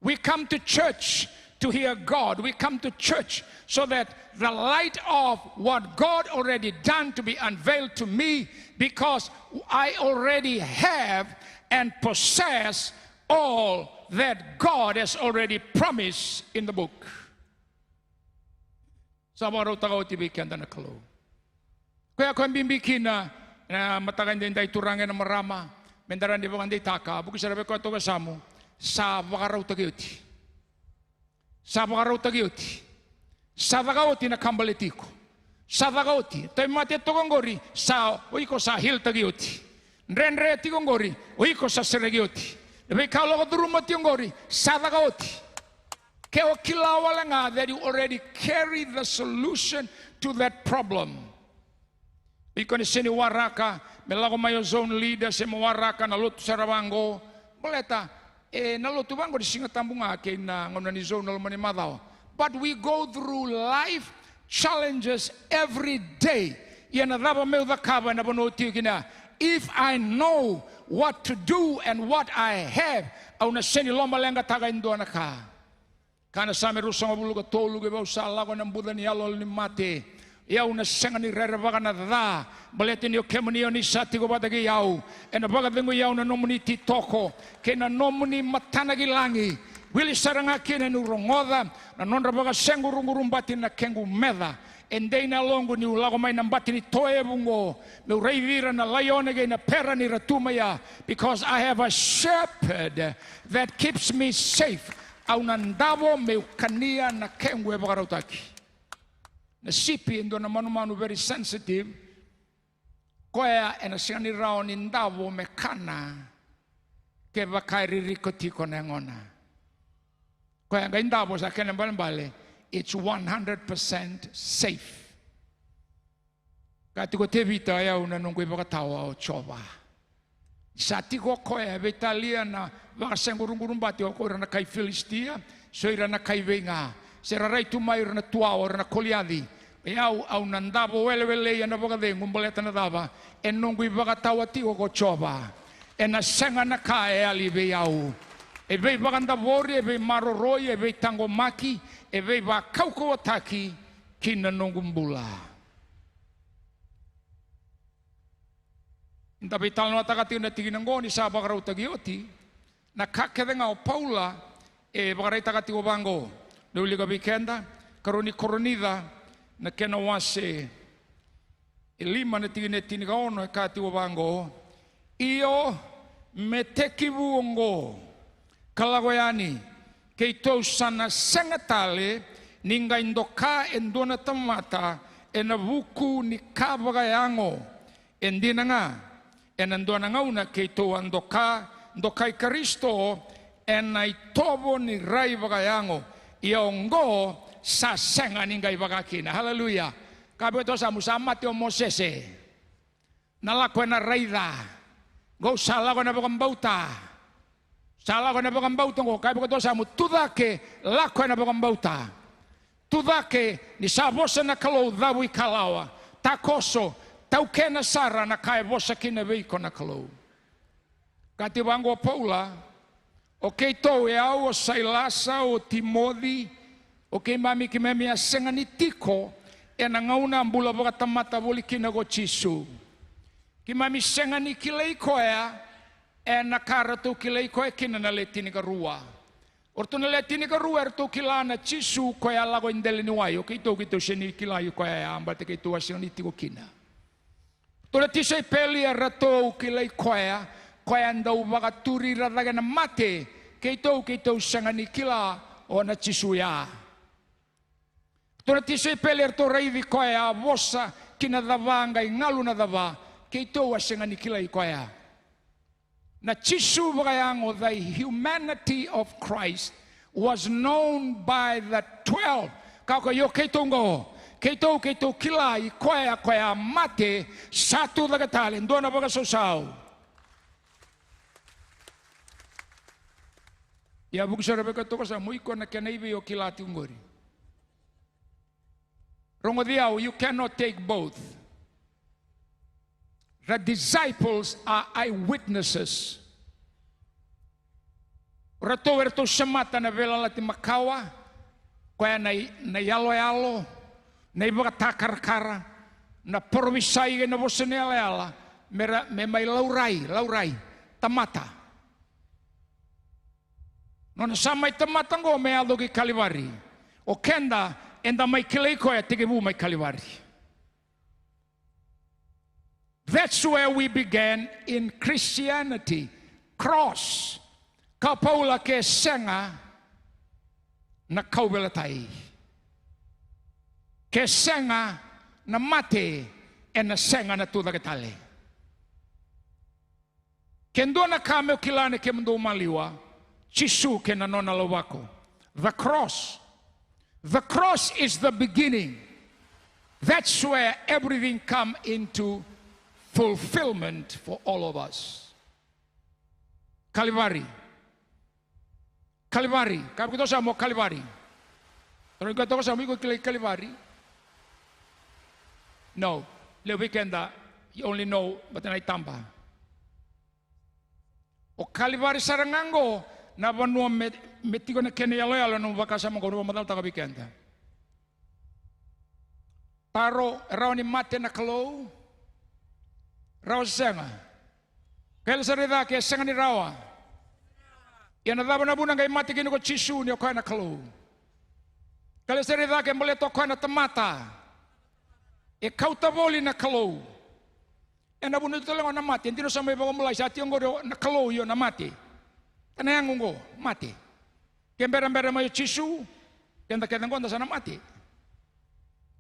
We come to church to hear God. We come to church so that the light of what God already done to be unveiled to me, because I already have and possess all that God has already promised in the book. Sabaro tagaw tibikan na kalo. Kaya ko bimbikin na matagan din tayo turangin na marama. Mendaran di ba kanday taka. Bukis sarabi ko ito kasamo. Sa bakaraw tagayoti. Sa bakaraw tagayoti. Sa tagayoti na kambaletiko. Sa tagayoti. Tayo mati ito kongori. Sa uiko sa hil tagayoti. Nrenre ti kongori. Uiko sa seregiyoti. Nabi kalau ko durumot yung gori. Sa tagayoti. Kaya kilawa lang nga that you already carry the solution to that problem. Iko ni siniwaraka. Mela ko mayo zone leader. Siniwaraka na luto sa rawango. Baleta. Naluto bang ko di singatambong akin na ngona ni zone naman ni madaw. But we go through life challenges every day. Yan na raba meu da kaba na banoti kina. If I know what to do and what I have, au na seni lomba lenga taga indo na ka. Kana sami rusang abulu ka tolu ke ba usala ko ng buda ni alol ni mate. Yau na senga ni reravaga na da. Baletin yo kemuni yo ni sati ko batagi yau. E na baga dengo yau na nomuni titoko. Ke na nomuni matanagi langi. Wili saranga kina nurongoda. Na nonra baga sengu rungurumbati na kengu meda. Endei na longo ni ulago may nambati ni toe bungo. Me reivira na layonege na pera ni ratumaya. Because I have a shepherd that keeps me safe. Au nandavo me kania na kengu e baga rautaki. Na sipi ndo na manu very sensitive. Koya ena siani rao ni ndavo mekana. Ke vakairi riko tiko nengona. Koya nga ndavo sa kene mbale. It's 100% safe. Katiko te vita ya una nungwe bakatawa o choba. Sa tiko koya vitalia na vakasengurungurumbati o koira na kai Filistia. Soira na kai venga. Serarai tu mai na tuao na koliadi. Iau au nandavo wele na bogade ngumbaleta na dava. E nungui bakatawa tiko ko choba. E na senga na kae alive iau. E vei baganda vori, e vei maroroi, e vei tangomaki, e vei va kauko ataki kina nungumbula. Inta vei talo na takati na tiginangoni sa bagarau tagioti. Na kakedenga o Paula, e bagarai takati o bango. Nuliga bikenda, karoni koronida, na kena wase. E lima na tiginetini kaono e kati o bango. Iyo meteki buongo. Kalagoyani, kay to sana sengatale, ninga indoka endona tamata, enabuku ni kabagayango, endina nga, enandona nga una kay to andoka, ndokay Karisto, enay tobo ni ray bagayango, iongo sa senga ninga ibagakina. Hallelujah. Kabe to sa musamati o Mosese, nalakwe na rayda, go salago na bagambauta. Salah ko na bagambauta ko, kaya ko sa mo tudake lako na bagambauta. Tudake ni sa bosa na kalo dawi kalawa. Takoso tauke na sara na kaya bosa kinabay ko na kalo. Kati bango Paula, okay to o Sailasa o Timothy, okay mami kimemi asenga ni tiko, e nangauna ambula baga tamata boli kinago chisu. Kimami senga ni kilay koya, na kara tu kilai koe kina na le tini ka rua. Orto na le tini ka rua erto kila na chisu koe alago indele ni wayo. Kito seni kila yu koe amba te kito asing ni tiko kina. Tola tisay peli rato kilai koe andau waka turi raraga na mate. Kito sanga ni kila o na chisu ya. Tola tisay peli erto raivi koe a wosa kina dava ngai ngalu na dava. Kito asing ni kila yu koe. Na chisu bagayango, the humanity of Christ was known by the 12. Kako yo ketongo, keto kila I koea mate satu lagatale ndona baga sosau. Ya bukusara beka toko sa muiko na kanaibi yo kila tungori. Rongo diao, you cannot take both. The disciples are eyewitnesses. Rato erto samata na vela lati makawa, kaya na yalo, na ibaga takar-kara, na porwisay na bosene ala, me may lauray, tamata. No na samay tamata ngo may adogi kalivari. O kenda, enda may kilay koya, tigibu may kalivari. That's where we began in Christianity. Cross. Kapaula ke senga na kaubelatai. Ke senga na mate e na senga na tudagatale. Kendo na kame o kilane ke mndo maliwa, chisu ke na nona lawako. The cross. The cross is the beginning. That's where everything come into fulfillment for all of us. Calvary. Kamu kita sama Calvary. Kalau kita tahu sama ikut Calvary. No, le weekend you only know batanay tamba. O Calvary sarangango na banua metiko na kene yalo no bakasa mo kono madal taga weekend. Paro raw ni mate na kalo. Raw senga. Kaya sarida kaya senga ni rawa. Yan nadaba na bunang kay mati kino ko chisu ni o kaya na kalo. Kaya sarida kaya muli to kaya na tamata. E kautaboli na kalo. Yan nabunod ito lang na mati. Hindi no sa may bago mulay sa ati yung na kalo yun na mati. Tanayang ngo mati. Kaya mbera mo yung chisu. Yan da kaya nang gonda sa na mati.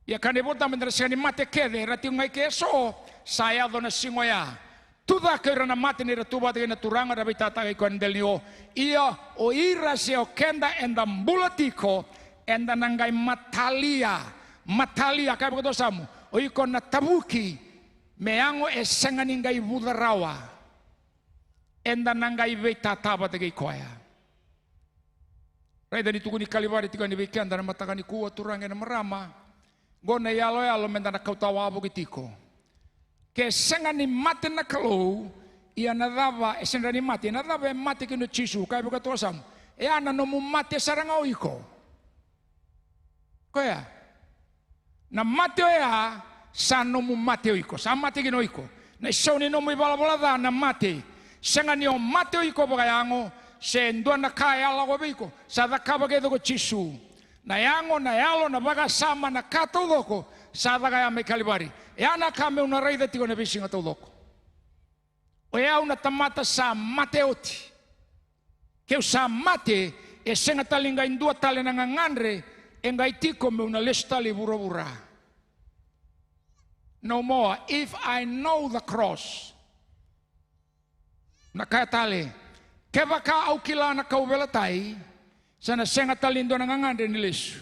Ya kanibota mendrasya ni mate kede rati ngai keso saya dona singoya tuda ke rana mate ni ratuba de naturanga da bitata ke kondelio ia o ira se o kenda enda mbulatiko enda nangai matalia ka beto samu o iko na tabuki meango esenga ningai budarawa enda nangai bitata ba de koya Raida ni tukuni kalibari tika ni bekenda na matakani kuwa turanga na marama Gona yalo mendana kautawa abo kitiko. Ke senga ni mate na kalau ia nadava esenga ni mate nadava mate kino chisu kai buka tosam. E ana no mu mate saranga oiko. Koya. Na mate ya sa no mu mate oiko. Sa mate kino oiko. Na shoni no mu bala da na mate. Senga ni o mate oiko bagayango se ndo na kaya la wabiko. Sa da kaba ke do chisu. Na yango na yalo na baga sama na kato doko sa daga me kalibari e ana kame una raida tiko na bisinga to doko o ya una tamata sa mateoti ke sa mate e senga talinga indua tale na ngandre e ngai tiko me una lestali burabura no more if I know the cross na kaya tale ke baka au kila na kaubela tai sana senga talindo na ngangande ni lesu.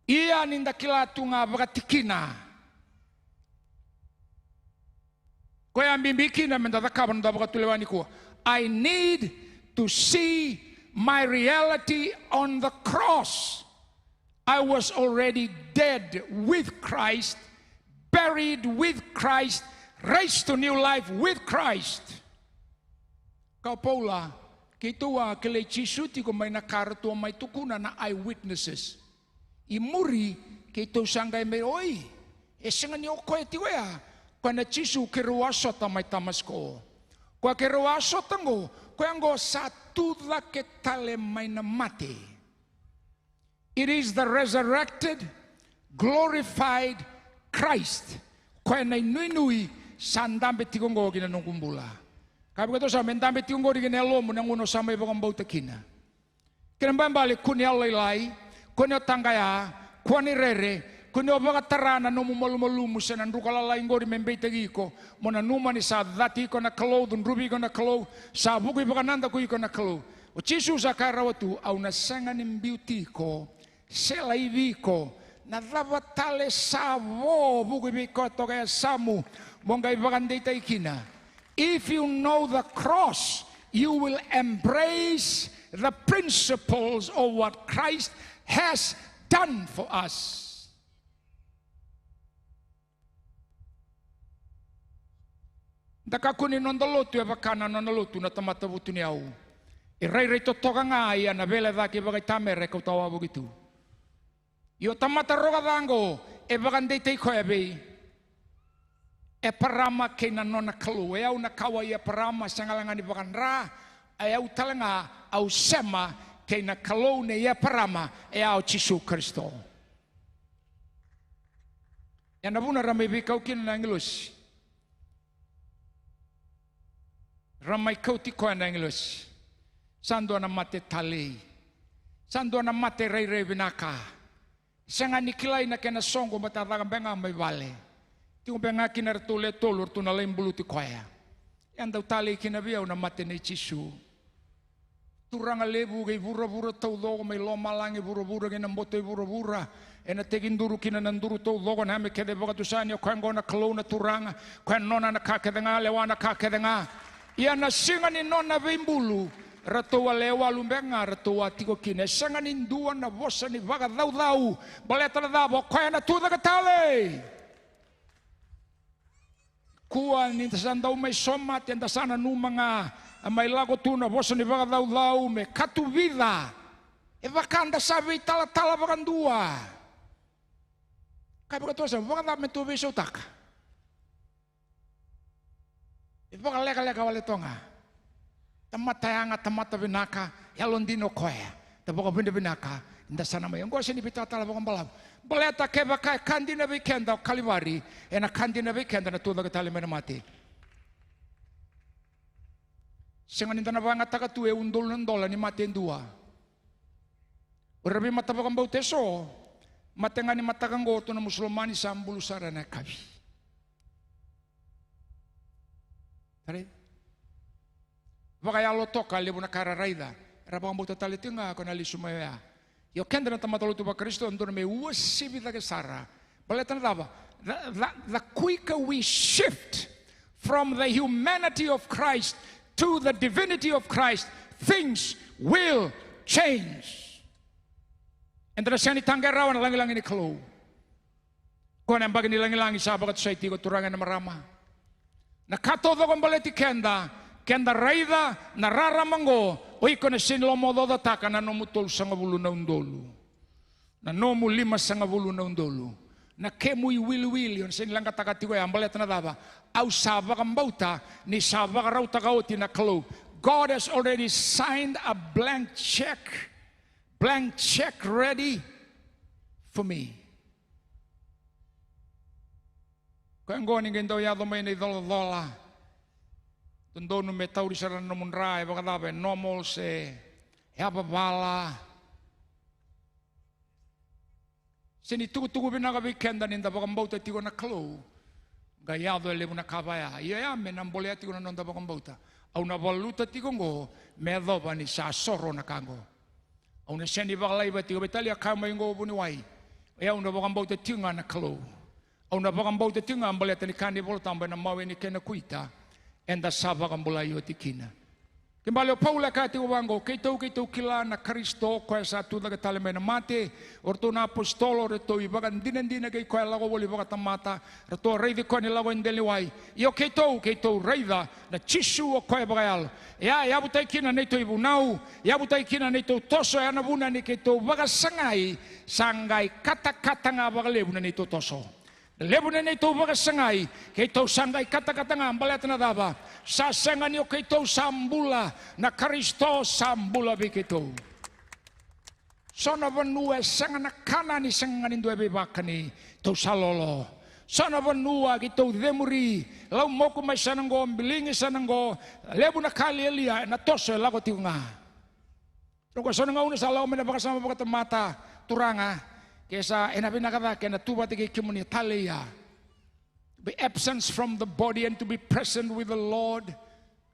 Ia ninda kila tunga bagatikina. Koya mbimbikina menda dakaban da bagatulewani ko. I need to see my reality on the cross. I was already dead with Christ, buried with Christ, raised to new life with Christ. Kau Paula Kitua kele chisuti ko may nakarto may tukuna na eyewitnesses. Imuri kito sangay may oi. Esenga ni okoy tiwaya. Kana chisu kiruwasa ta may tamas ko. Kwa ke roa so tango, ko ango sa tuda ke tale mai na mate. It is the resurrected, glorified Christ. Ko na nui sa ndambe tikongo gina nungumbula. Kabi ko to sa mendambe tikongo gina lomo na nguno sa may bakang bauta kina. Kinambambali kuni alailai, kuni tangaya, kuni rere, kuni obagatarana no mumalumumu sa nandukalala ingori membete giko, mona numani sa dati ko na kalo, dun rubi ko na kalo, sa buki bakananda ko na kalo. O chisu sa karawatu au nasangan ng beauty ko, sela ivi ko, na davatale sa vo buki ko to kaya samu, mongay bakandita ikina. If you know the cross, you will embrace the principles of what Christ has done for us. Dakakuni nondolotu e vakana nondolotu na tamatavutu ni au. E rei totoka nga ia na vele vaki vakai tamere kau tawa bugitu. Io tamata roga dango e vakandei tei koe bei. E parama ke na nona kalu. E au na kawa ia parama sangalangani vakanra. E au talanga au sema ke na kalau ne ia parama e au Yesu Kristo. Ya na buna ramai bikau kina na English. Ramai kau tiko na English. Sando na mate tali. Sando na mate rei vinaka. Sanga nikilai na kena songo matataga benga mai vale. Tingo benga kina retule tolur tu na lembulu tikoya. Yandau tali kina biau na mate ne Yesu. Turanga lebu kay vura tau logo may loma lang vura kay namboto vura e na teginduru kina nanduru tau logo na me kede baga tusanyo kwengo na kalo na turanga kwen nona na kakedenga lewa na kakedenga ia na singa ni nona vimbulu ratoa lewa lumbenga ratoa tiko kine singa ni ndua na vosa ni vaga dau baleta na dabo kwen na tuda katale kuwa ni tasandau may soma tenda sana numanga mai lago tuna vosa ni vaga dau me katu vida e vakanda sabe tala vakandua kabe katosa vaga me tu viso taka e vaga lega wale tonga tamata yanga tamata vinaka ya londino koya ta vaga vinaka inda sana mai ngo sini pita tala vaga balam baleta ke vaka kandina weekenda kalivari e na kandina weekenda na tuda katale mena mati. Sengan intana vanga taka tu e undol ndola ni mate ndua. Urabi mata bakang bau teso, matengani mata kanggo tu na musulmani sambulu sarana kabi. Tare. Vakaya lo toka lebu na kara raida. Rabang bau tatali tinga kona li sumaya. Yo kendra tamatolo tu ba Kristo ndona me uasibi take sara. Baletan dava. The quicker we shift from the humanity of Christ to the divinity of Christ, things will change. And the sani tanggarawan langi-langi ni kalau. Kung ang bagay nilangi-langi sabagat sa iti ko turangan na marama. Nakato do kong baleti kenda raida nararamanggo oy ko na sinlo mo do taka na nomutol sa ngabulo na undolo. Na nomu 5 sa ngabulo na undolo. Na kemui wil yon sin lang katakati ko ang balet na daba au saba kambauta ni saba karauta kauti na kalo. God has already signed a blank check ready for me. Kung goni gendo yado may ni dola tundo no metauri saran no munrai baka dabe normal se bala. Sini tugu binaga weekenda ninda bakang bauta tigo na kalo. Gayado ele na kabaya. Iya me nambole tigo na nonda bakang bauta. Au na valuta tigo ngo me doba ni sa soro na kango. Au na sendi bakalai ba tigo betalia kama ngo buni wai. Iya una bakang bauta tigo na kalo. Au na bakang bauta tigo ambole tani kandi bol tamba na mawe ni kena kuita. Enda sa bakang bulayo tikina. Kembali Paula kati wango kito kila na Kristo ko sa tu daga taleme na mate orto na apostolo reto ibagan dinendina kay ko lago boli baga tamata reto reidi ko ni lago indeliwai yo kito reida na Yesu ko bagayal ya butay kina nito ibunau ya butay kina nito toso ya nabuna ni kito baga sangay kata nga bagale na nito toso Lebu na ito bakasangay, kay ito sangay kata-kata nga, balat na daba, sasangan niyo kay ito sambula, na Kristo sambula bikito. Sana vanua sangan nakana ni sangan indo ebe bakani, ito salolo. Sana vanua kito demuri, lau moku may sananggo, bilingi sananggo, lebu na kali elia, na toso lago tiyo nga. Nung sana nga una sa lau, may nabakasama pagkatamata, turanga, kesa enabi nakata, kaya natuba tigi kimuni taliya. To be absent from the body and to be present with the Lord.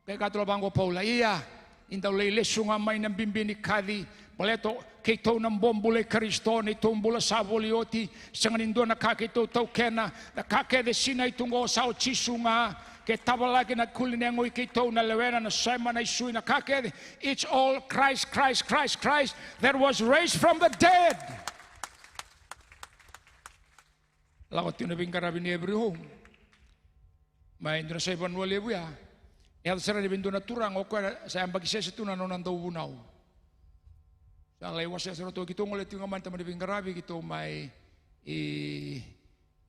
Kaya katulabang ko Paula, iya, indaw leilesu nga may nambimbini kadi, paleto, kito ng bombule Kristo, nito mbula sa volioti, sanganindo nakakito tau kena, nakakede sina itungo sa ochisu nga, kaya tabalagi nagkulinengoy kito na lewena na sema na isui nakakede. It's all Christ, Christ, Christ, Christ that was raised from the dead. Lakot yun na bingkarabi ni every home. May ito na sa ibang wali buya. Ito sa rin na turang o kaya sa ang bagisya sa tunan ng daubunaw. Sa laywas sa ito, kito ngulit yung aman taman ni bingkarabi, kito may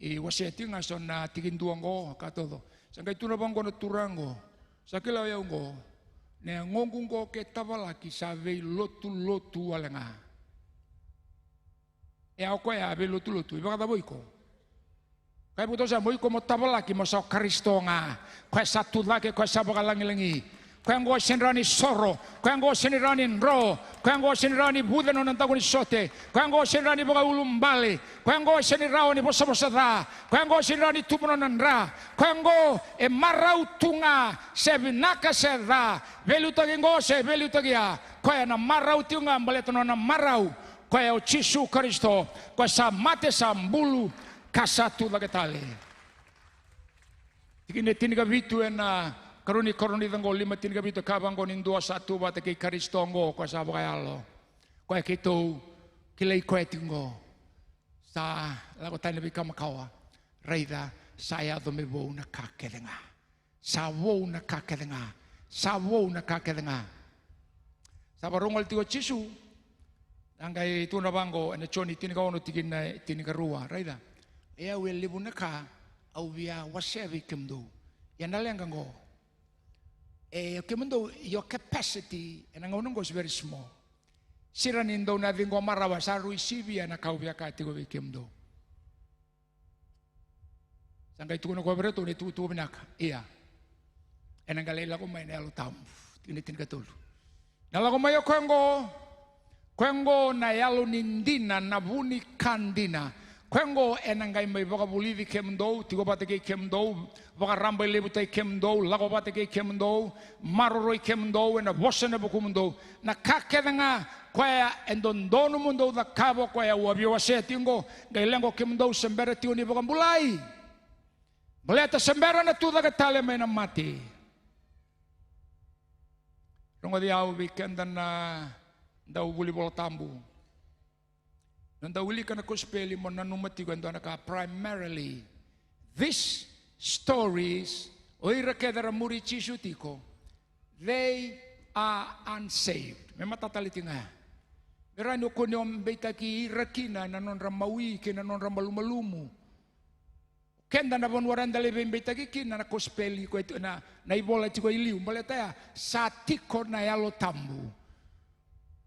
iwaset yung aso na tiginduang ko, katodo. Sa kaya tunabang ko na turang ko, sa kilayaw ko, na ngongkong ko ketabalaki sa vei lotu-lotu wala nga. E ako kaya vei lotu-lotu, iba kataboy ko. Kaya puto sa mo mo tabalaki mo sa Kristo nga, kaya sa tulaki, kaya sa bakalangilangi. Kaya ngo sinirani soro, kaya ngo sinirani nro, kaya ngo sinirani buda no nantago ni sote, kaya ngo sinirani baga ulumbali, kaya ngo sinirao ni bosa-bosa, kaya ngo sinirani tupuno nandra, kaya ngo marau tunga sebinaka seda, velutagi ngo se velutagia, kaya na marau tunga baletono na marau, kaya o Yesu Kristo, kaya sa mate sa mbulu kasatu lagatali. Tikini ka vitu na karuni tanggo lima tiga bito kabang ko nindua satu bata kay Karistongo ko sa bakayalo. Ko kito kilay kwetingo sa lagotan na bikamakawa. Raida saya dumibo na kakelenga. Sawo na kakelenga. Sawo na kakelenga. Sa barungol tigo Chisu ang kay tunabango na choni tinigaw no tigin na tinigarua. Raida. Ea wel libu na ka au via wasevi kimdo. Yan nalang go. Kemendo your capacity and ang unong is very small. Siranin daw natin ko marawa sa ruisibia na kaubya ka tigo kemendo. Sangkay tuko na ko bereto ni tuto binaka. Iya. En ang galela ko may nalo tam. Tinitin katul. Nala ko mayo kwengo na yalo nindina na buni kandina. Kwengo enangay may baka bulivi kemdo, tigo bate kay kemdo, baka rambay lebutay kemdo, lago bate kay kemdo, maroroy kemdo, na bosa na bukumdo, nakakeda nga, kaya endondono mundo da kabo kaya wabi wasetingo, gailengo kemdo sembera tiyo ni baka bulay. Baleta sembera na tuda katale may na mati. Rongo di aw weekend na daw buli bola tambu. Nandawili ka na kospeli mo nanumati ko ka primarily these stories oira kedara muri chisutiko they are unsaved. May matataliti nga. Merano ko niyong betaki irakina nanon ramawi kinanon ramalumalumu. Kenda na bonwaran dalebe betaki kina na kospeli ko ito na naibola tiko iliu baletaya sa tiko na yalo tambu.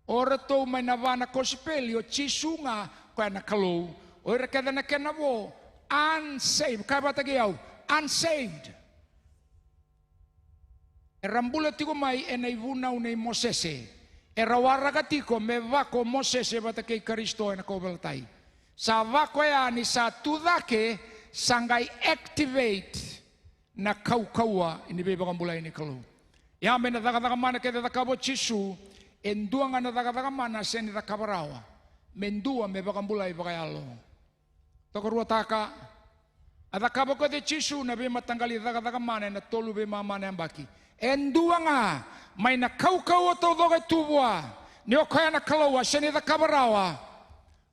Ora to may navana kospelio chisunga kwa nakalo ora kada na kenabo unsaved kaya batagiyaw unsaved erambula tiko may enaivunaw na Mosese erawara katiko me vako Mosese batakay Kristo na kobaltay sa vako yani sa tudake sangay activate na kaukawa inibeba kambulay ni kalo yame na dakakamana kaya dakabo chisu endua nga natakatamana seni takabarawa. Mendua me bakambulay bakayalo. Tokorua taka. Atakabo ko de chisu na be matanggali takatakamana na tolu be mamana baki. Endua nga may nakaukaw to doga tubwa. Niyo kaya nakalawa seni takabarawa.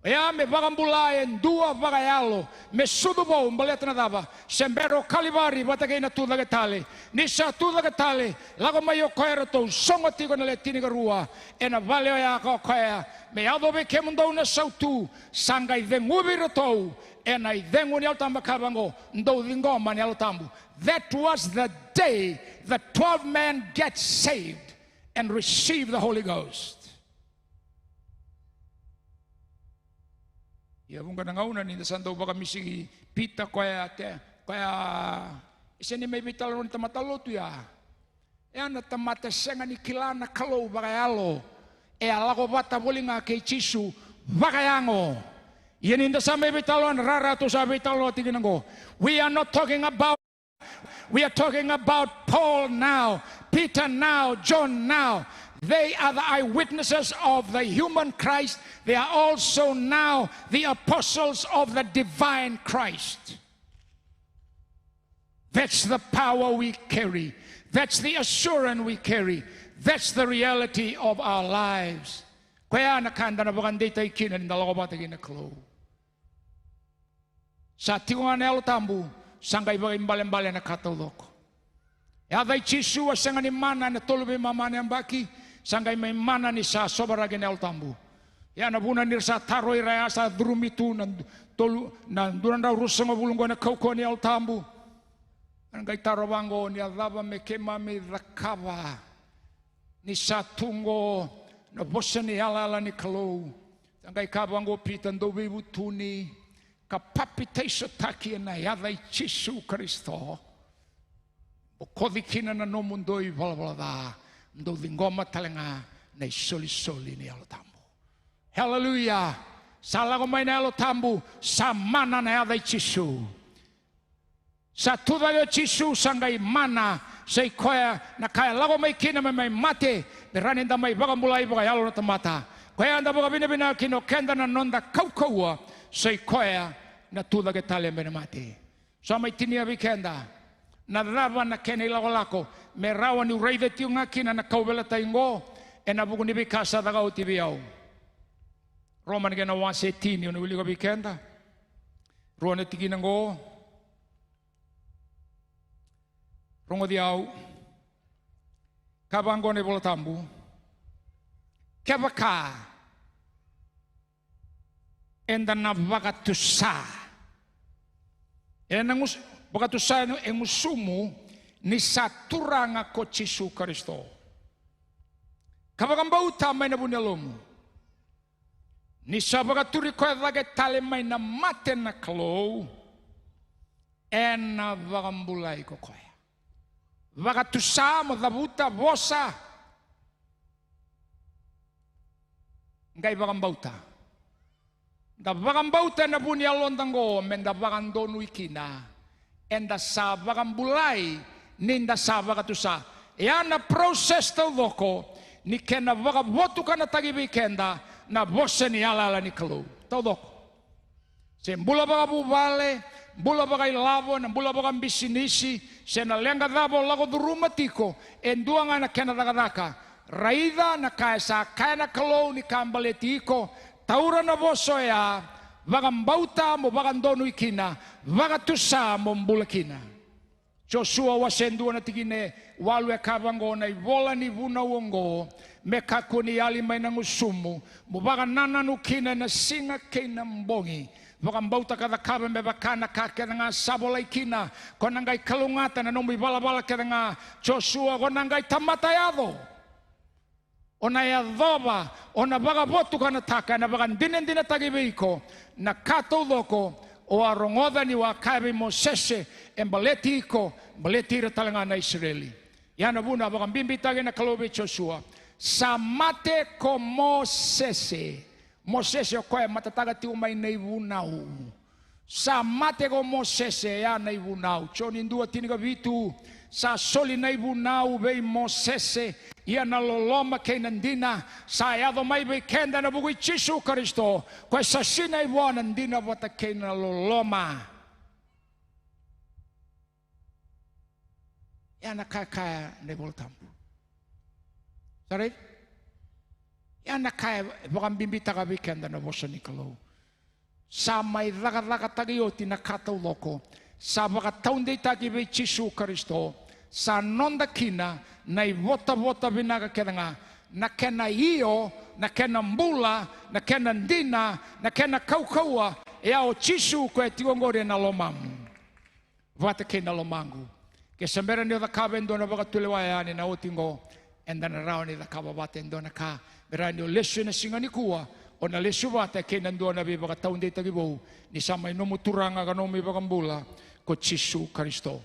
Ya me bagambulayan dua bagayalo me sudubo mbalet na daba sembero kalibari batagay na tuda getale ni sa tuda getale lago mayo koero to songoti ko na letini garua ena valeo ya ko koya me ado be kemundo na sautu sangai vengubiro to ena idengu ni altamba kabango ndo dingoma ni altambu. That was the day the 12 men get saved and receive the Holy Ghost. Ya bunga nangauna ni sandaw baka misi pita kaya isa ni may bitalo ni tamatalo tu ya. Ya na tamata senga ni kilana kalo bagayalo. E alago bata bolinga kay chisu bagayango. Yan inda sa may bitalo rara to sa bitalo tiginango. We are not talking about Paul now, Peter now, John now. They are the eyewitnesses of the human Christ. They are also now the apostles of the divine Christ. That's the power we carry. That's the assurance we carry. That's the reality of our lives. Kaya nakanda na bagandita ikinan dalawa batagin na klo. Sa tinguan el tambu sangay bagay mbale na katoloko. Ya dai chisu asanga ni mana na tolube mamane ambaki. Sangay may mana ni sa sobaragin el tambu. Ya nabuna ni sa taroy raya sa drumitu na duran raw rusang bulungo na kauko ni el tambu. Angay tarawango ni alava me kema me rakava. Ni sa tungo na bosa ni alala ni kalo. Angay kabango pitan do bibutuni kapapitay sa taki na yaday Chisu Kristo. Kodikina na no mundoy valvalada. Ndo dingoma talanga na isoli-soli ni alotambu. Hallelujah. Sa lago may na alotambu sa mana na yaday Chisu. Sa tuda yo Chisu sangay mana sa ikoya na kaya lago may kina may mate beranin da may bagambulay bagayalo na tamata. Kaya anda baga binabina kinokenda na nonda kaukawa sa ikoya na tuda getale mati. So may tinia bikenda na rava na kene lako me rawa ni urei de tiunga kina na kaubela taingo e na buku ni bikasa daga utibiao. Roman gena 1:18 yun wili ko bikenda. Rona tigina ngo. Rongo diao. Kabango ne bolatambu. Kebaka. Enda na vakatusa. Enangus vakatusa engusumu ni saturanga ko Chisu Kristo. Kabagambau tamay na bunelomu. Ni sabakaturi ko lage tale may na mate na klo. Ena vakambulay ko koya. Vakatusa madabuta bosa. Ngay vakambauta. Da bagambauta na bunya londango menda bagandonu ikina enda sa bagambulay ninda sa bagatusa ya na process to loko ni kena bagabotu kana tagibi kenda na bosse ni alala ni kalo to loko se mbula bagabubale mbula bagailavo na mbula bagambisinisi se na lenga dabo lago durumatiko enduanga na kena dagadaka raida na kaisa kana kalo ni kambaletiko taura na boso ya bagambauta mo bagandono ikina bagatusa mo mbulakina Joshua wasendua na tigine walu kabango na ivola ni vuna wongo mekakuni ali may nangusumu mo baganana nukina na singa kina mbongi bagambauta kada kabe me bakana kakena nga sabolay kina konangay kalungata na nomi balabala kada nga Joshua konangay tamatayado ona ya dhoba, ona baga botu kana taka, na baga ndine tagibiko, na kato loko, o arongoda ni wakabe Mosese, embaleti iko, baleti talanga na Israeli. Yana buna baga mbimbitagi na kalobe Joshua. Samate ko Mosese. Mosese o koe matataga ti umay na ibunau. Samate ko Mosese ya na ibunau. Choni ndua tiniga vitu. Sa soli na ibunau bei Mosese. Ia na loloma kay nandina sa ayado may kenda na bugoy Chisu Kristo kwa sa sinay buwan nandina bata kay na loloma ia nakakaya na boltampo sorry ia nakaya bakang bimbita ka kenda na bosa ni kalo sa may laka tagioti na katuloko sa vakataunde taki ve Jesu Kristo sa nonda kina na ivota vinaga kenanga na kena io na kena mbula na kena ndina na kena kaukaua e ao Jesu ko e tiongore na lomamu vata kena lomangu ke sambera ni da kabendo na vakatulewa yani na otingo enda na raoni da kabavate ndo na ka berani o lesu na singani kuwa o na lesu vata ke nando na viva ka taunde tagibo ni sama no muturanga ka no mi vakambula ko Jesu Kristo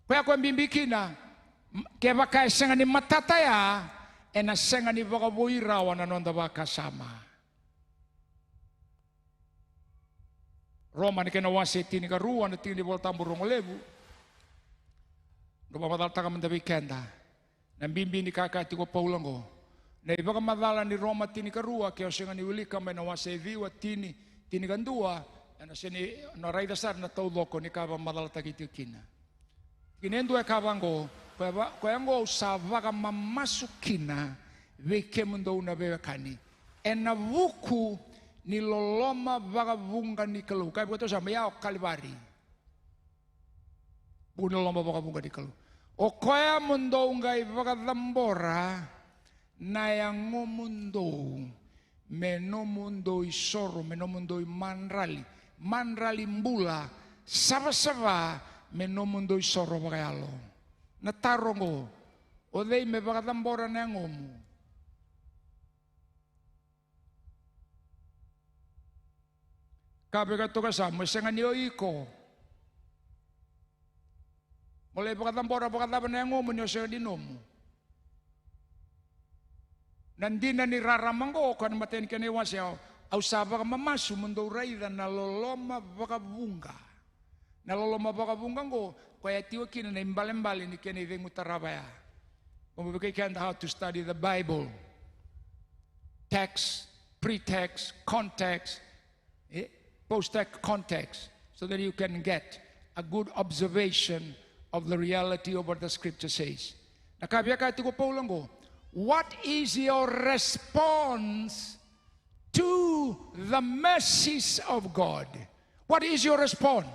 kwa kwa bimbikina ke vaka singani matata ya ena singani vakavoira wana nonda vaka sama Roma ni kena wase tini ka rua na tini volta burung lebu no pamadal taka mandabi kenda na bimbi ni kaka tiko paulango na ibaka madala ni Roma tini ka rua ke osenga ni ulika me na wase viwa tini kandua na seni na raida sar na tau loko ni kaba madala taki kina kinendo e kabango kwa yango usavaka mamasukina veke mundo una bevekani ena vuku ni loloma vagavunga ni kalu kai buto sama ya kalvari buno loloma vagavunga ni kalu o koya mundo ngai vagadambora na yango mundo meno mundo isoro meno mundo manrali mbula sava meno mundo isoro vagalo na tarongo o dei me vagadambora na ngomu kabe ka toka sa mo senga ni oiko mole pakatambora pakataba na ngomo ni senga dinomo nandina ni raramango kan maten kene wasya au saba ka mamasu mundo raida na loloma vakavunga ngo kwa tiwa kina na imbale ni kene vengu tarabaya como we can how to study the Bible text pretext context post-text context so that you can get a good observation of the reality of what the scripture says. What is your response to the mercies of God? What is your response?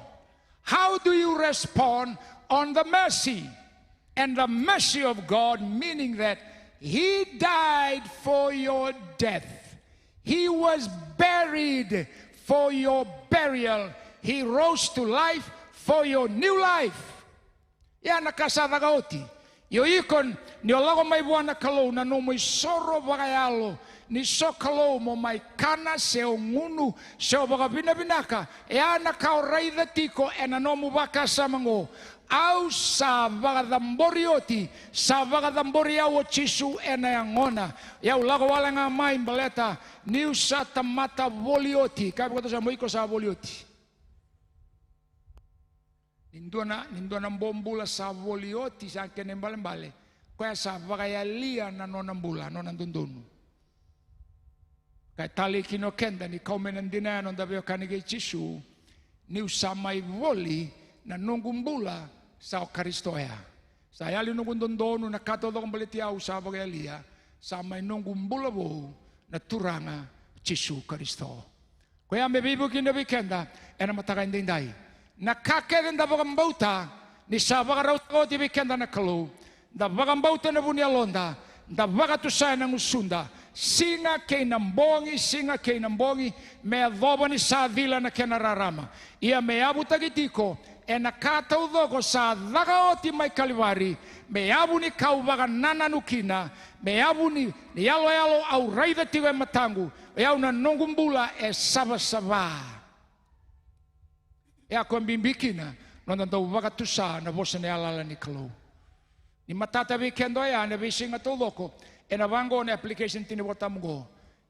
How do you respond on the mercy? And the mercy of God, meaning that He died for your death. He was buried for your burial. He rose to life for your new life. Ya nakasada gauti. Yo ikon ni olago mai buana kalau na no mai soro bagayalo ni so kalau mo mai kana se ngunu se baga binaka ya nakau raida tiko ena no mu baka samango au sa vagadamborioti sa vagagamboria o Jesu ena ngona ya ulago wala nga mai baleta ni usa tamata volioti kapo to sa moiko sa volioti nindona mbombula sa volioti sa kene mbale kwa sa vagayalia na nona mbula nona ndundunu kai tali kino kenda ni kaumenandina no davio kanige Jesu ni usa mai voli na nungumbula sa Kristoya. Sa yali nungundondonu na kato do kumbaliti au sa bagalia sa may nungumbula bo na turanga Jesu Kristo. Kaya may bibo kinabikenda ena matakaindinday. Nakakeden da bagambauta ni sa bagaraw ti bikenda na kalu da bagambauta na bunyalonda da bagatusay ng usunda singa kay nambongi may adobo ni sa vila na kenararama. Ia may abutagitiko e nakatau doko sa dagaoti mai kalivari me abu ni kau baga nananukina me abu ni yalo au raida tiwe matangu e au na nongumbula e saba e ako mbimbikina nonda do baga tusa na bosane alala ni kalo ni matata weekendo ya na bisinga to doko e na vango na application tini botamugo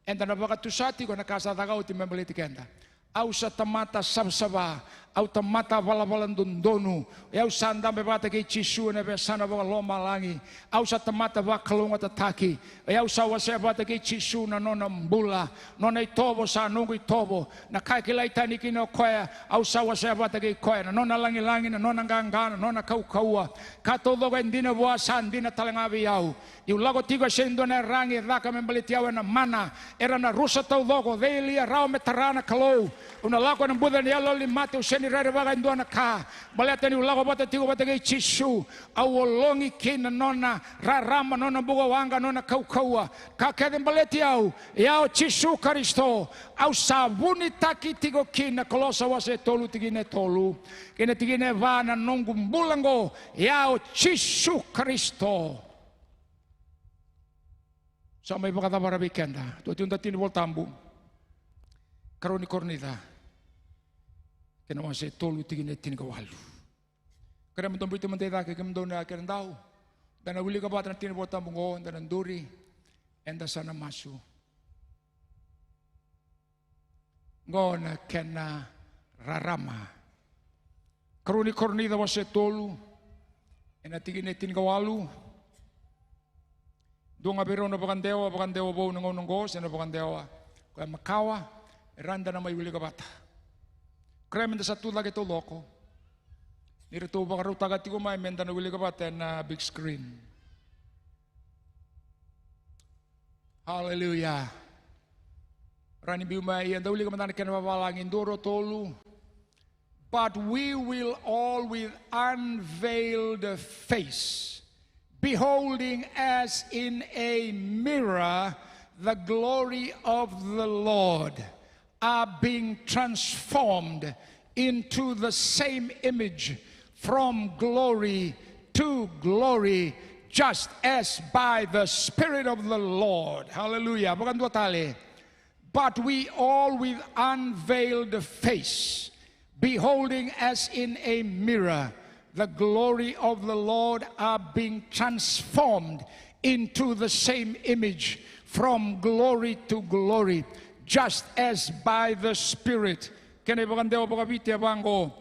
enda na baga tusati ko na kasa dagaoti membaliti kenda au sa tamata sabsaba au tamata valalan dondonu au sanda me bata ke chisu na be sana ba loma langi au sa tamata ba kalunga tataki au sa wase bata ke chisu na nona mbula nona itobo sa nungu itobo na kai ke lai tani kino koya au sa wase bata ke koya na nona langi na nona nganga nona kaua ka todo ga ndina boa sandina talanga bi au i lago tigo sendo na rangi raka me baletiawa na mana era na rusa tau logo velia rao me tarana kalou una lago na buda ni alo li mate useni rare vaga ndona ka baleta ni lago bata tigo bata ke chisu au olongi kina nona rarama nona buga wanga nona kaua ka kede baletiau yao chisu Kristo au sabuni taki tigo kina kolosa wase tolu tigine tolu kene tigine vana nongu mbulango yao chisu Kristo. Sama ibu kata para bikenda, tu tiunda tini bol tambu, karoni kornita, kena masih tolu tigine tini kawalu. Kena mentombu itu menteda ke kemdona kena tahu, dan awili kabatan tini bol tambu ngo, dan duri, enda sana masu. Ngona kena rarama, karoni kornita masih tolu, ena tigine tini kawalu. Dunga biro na bakandewa bo nongo sena bakandewa kwa makawa randa na may wili kabata kremen da satu lagi to loko nirito bakaruta gati ko may menda na wili kabata na big screen. Hallelujah. Rani biuma iyan da wili kabata na kenawalangin duro tolu, but we will all with unveiled face, beholding as in a mirror the glory of the Lord, are being transformed into the same image from glory to glory, just as by the Spirit of the Lord. Hallelujah. Bukan dua tali. But we all with unveiled face, beholding as in a mirror the glory of the Lord, are being transformed into the same image from glory to glory, just as by the Spirit. Kene bagandeo bagabiti abango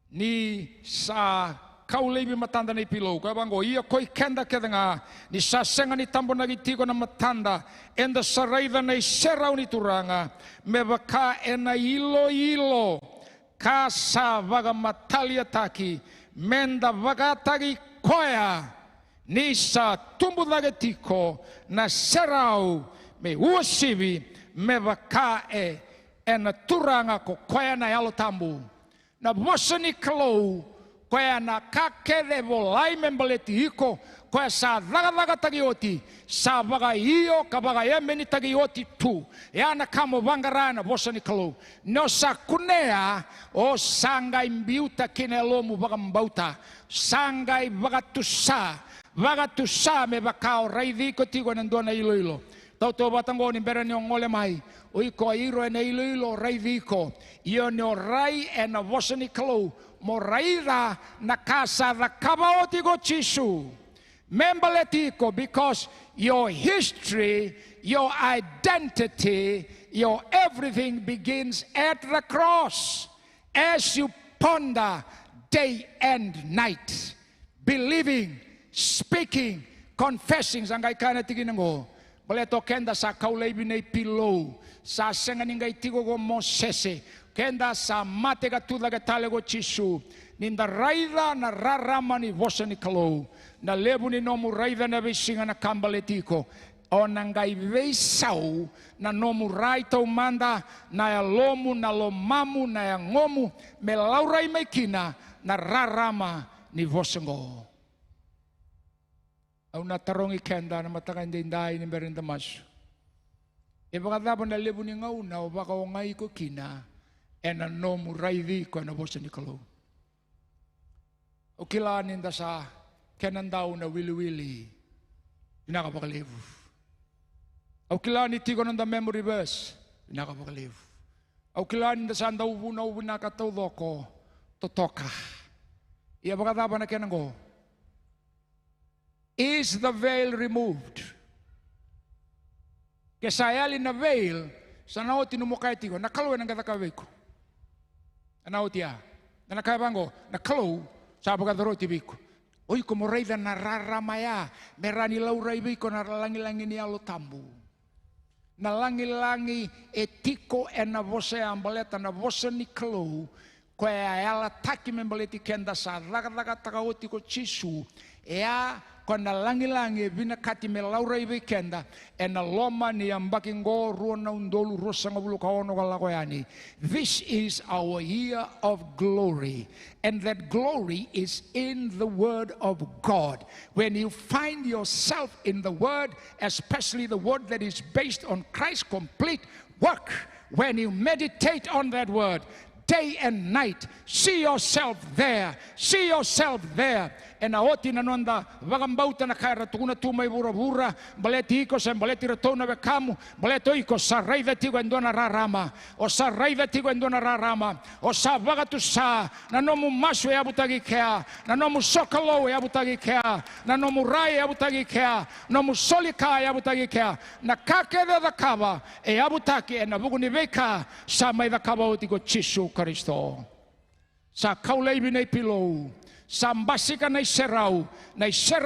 ni sa kaulebi matanda ni pilo ka bango ia koi kenda kedanga ni sa senga ni tambo nagitigo na matanda enda saraida na serau ni turanga mebaka ena ilo kasa vaga matalia taki menda vaga tagi koya nisa tumbu lagetiko na serau me uasivi me vaka ena turanga ko koya na yalo tambu na bosani klo koya na kakere volai membeleti iko koya sa laga tagi oti sa vaga iyo kabaga yemeni tagi oti tu yana kamo vangarana bosani klo no sa kunea o sangai mbiuta kinelomu vaga mbauta sangai vaga tusa me vakao raidhi ko tigo nandona ilo tau batango ni berani ngole mai oi ko iro ene ilo raidhi ko io no rai ena bosani klo mo raida na casa da kabaoti go chisu membaletiko, because your history, your identity, your everything begins at the cross. As you ponder day and night, believing, speaking, confessing, sangay kana tiginango baleto kenda sa kaulay binay pilo sa senganingay tigo go Mosese kenda sa mate ka tulaga talego chisu ninda raida na rarama ni vosa ni kalo na lebu ni nomu raida na besinga na kambaletiko o nangai veisau na nomu raita umanda na ya lomu na lomamu na ya ngomu me laurai mekina na rarama ni vosa ngo au na tarongi kenda na matakan dindai ni berenda mas e baka na lebu ni ngau na o baka o ngai ko kina ena nomu raidi ko na vosa ni kalo o kilanin da sa kenandau na wili inakapakalivu au kilani tigo nanda memory verse inakapakalivu au kilani da sa ndau na nakatau doko totoka ia baka na kenango. Is the veil removed? Kesayali na veil sa naoti no mukay tigo nakalo ng katakaway ko Anautia. Na kaibango na kalau sa pagkadaro tibiko. Oy como rei da nararamaya merani laura ibiko na langi-langi ni alo tambu. Na langi-langi etiko e na você ambaleta na você ni kalau ko ela taki membaleti kenda sa raga takauti ko chisu ea kona langi-langi bina kati me laura ibe kenda e na loma ni ambaki ngo ruona undolu rosa ngabulu kaono kalakoyani. This is our year of glory, and that glory is in the word of God. When you find yourself in the word, especially the word that is based on Christ's complete work, when you meditate on that word day and night, see yourself there, see yourself there. E na oti na nonda vagambauta na kaira tukuna tumai bura baleti iko sem baleti retona ve kamu baleto iko sa raiva tigo endona rarama o sa raiva tigo endona rarama o sa vagatu sa na nomu masu e abutagi kea na nomu sokalo e abutagi kea na nomu rai e abutagi kea nomu solika e abutagi kea na kake da kava e abutaki e na buguni veka sa mai da kava oti ko Chisu Kristo sa kauleibi nei pilou sambasika na serau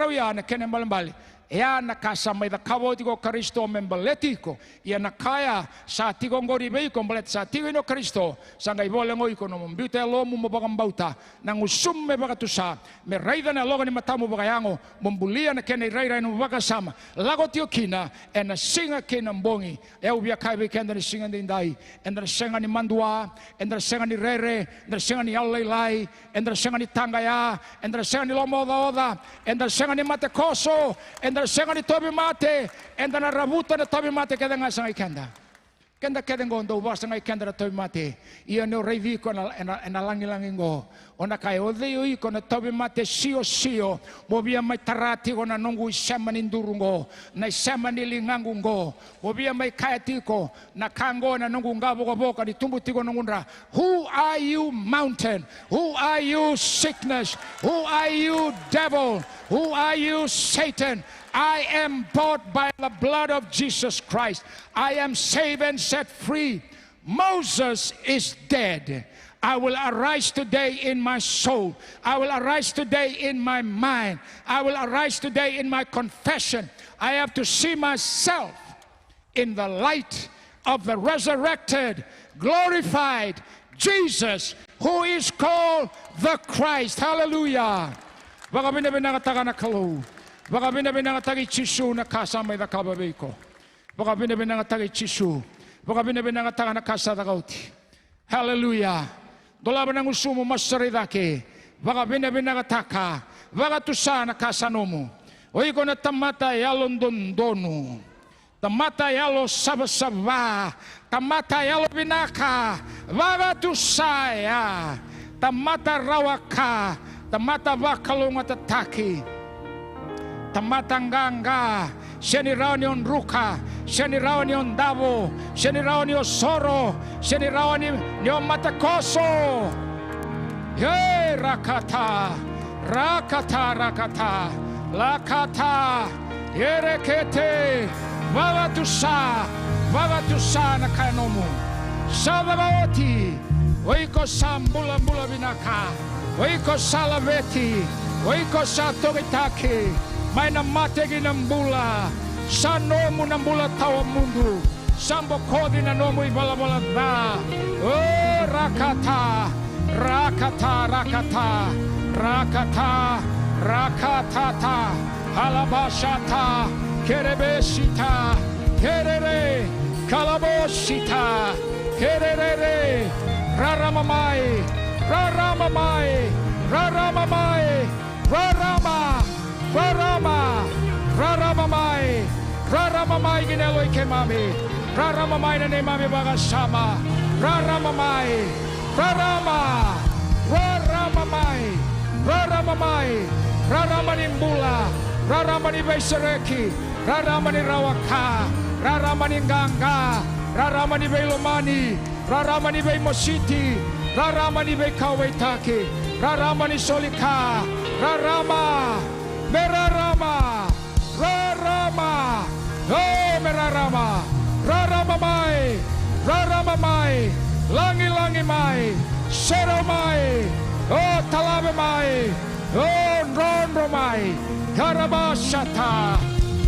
ya na kene malambali ea na kasamai da kawoti ko Kristo membaletiko ia na kaya sa tigo ngori beiko mbalet sa tigo no Kristo sanga ibole ngoi ko no mbute lomu mabagambauta na ngusum me bagatusa me raida na logo ni matamu bagayango mombulia na kene raira no bagasama lago tiokina e na singa kena mbongi e ubia kai be kenda ni singa ndai e na singa ni mandua e na singa ni rere e na singa ni alelai e na singa ni tangaya e na singa ni lomoda e na singa ni matekoso e senga ni tobi mate enda na rabuta na tobi mate kada nga sangai kenda ngondo ubasa ngai kenda na tobi mate ia no revi ko na langi ngo ona kai odhio iko na tobi mate sio bobia mai tarati ko na nongu isema ni ndurungo na isema ni lingangu ngo bobia mai kaetiko na kango na nongu ngabo ko boka ni tumbu tiko nongundra. Who are you, mountain? Who are you, sickness? Who are you, devil? Who are you, Satan? I am bought by the blood of Jesus Christ. I am saved and set free. Moses is dead. I will arise today in my soul. I will arise today in my mind. I will arise today in my confession. I have to see myself in the light of the resurrected, glorified Jesus, who is called the Christ. Hallelujah. Baka binabinangataka na kalau. Baka binabinangataki Chisu na kasama ida kababiko. Baka binabinangataki Chisu. Baka binabinangataka na kasadagauti. Hallelujah. Dolaba ng usumo masaridake. Baka binabinangataka. Baka tusa na kasanomo. Oy ko na tamata yalon dondonu. Tamata yalo sabasaba. Tamata yalo binaka. Baka tusaya. Tamata rawaka. Tamata bakalong at atake. Tamata nganga. Siyaniraw niyon ruka. Siyaniraw niyon dabo. Siyaniraw niyon soro. Siyaniraw niyon matakoso. Hey, rakata. Rakata, rakata. Lakata. Yerekete. Vavatusa. Vavatusa na kanomo. Sababawati. Oiko sambula-bula binaka. Oiko salaveti, oiko sa tokitaki, may namategi ng bula, sa nomo ng bula tawa mundo, sambo kodi na nomo ibalabala na. Oh, rakata, rakata, rakata, rakata, rakatata, halabashata, kerebesita, kerere, kalabosita, kerere, raramamay, Raramamai, Raramamai, Rarama, Rarama, Raramamai, Raramamai gineloy kay mami, Raramamai na ni mami bagasama, Raramamai, Rarama, Raramamai, Raramamai, Raramaning bula, Raramani Baisareki, Raramani Rawaka, Raramani Ganga, Raramani Bailomani, Raramani Baimositi, Raramani Bekawaitaki, Raramani Solika, Rarama, Merarama, Rarama, oh Merarama, Raramamai, Raramamai, Langi Langi Mai, Seromai, oh Talavamai, oh Ronromai, Karabashata,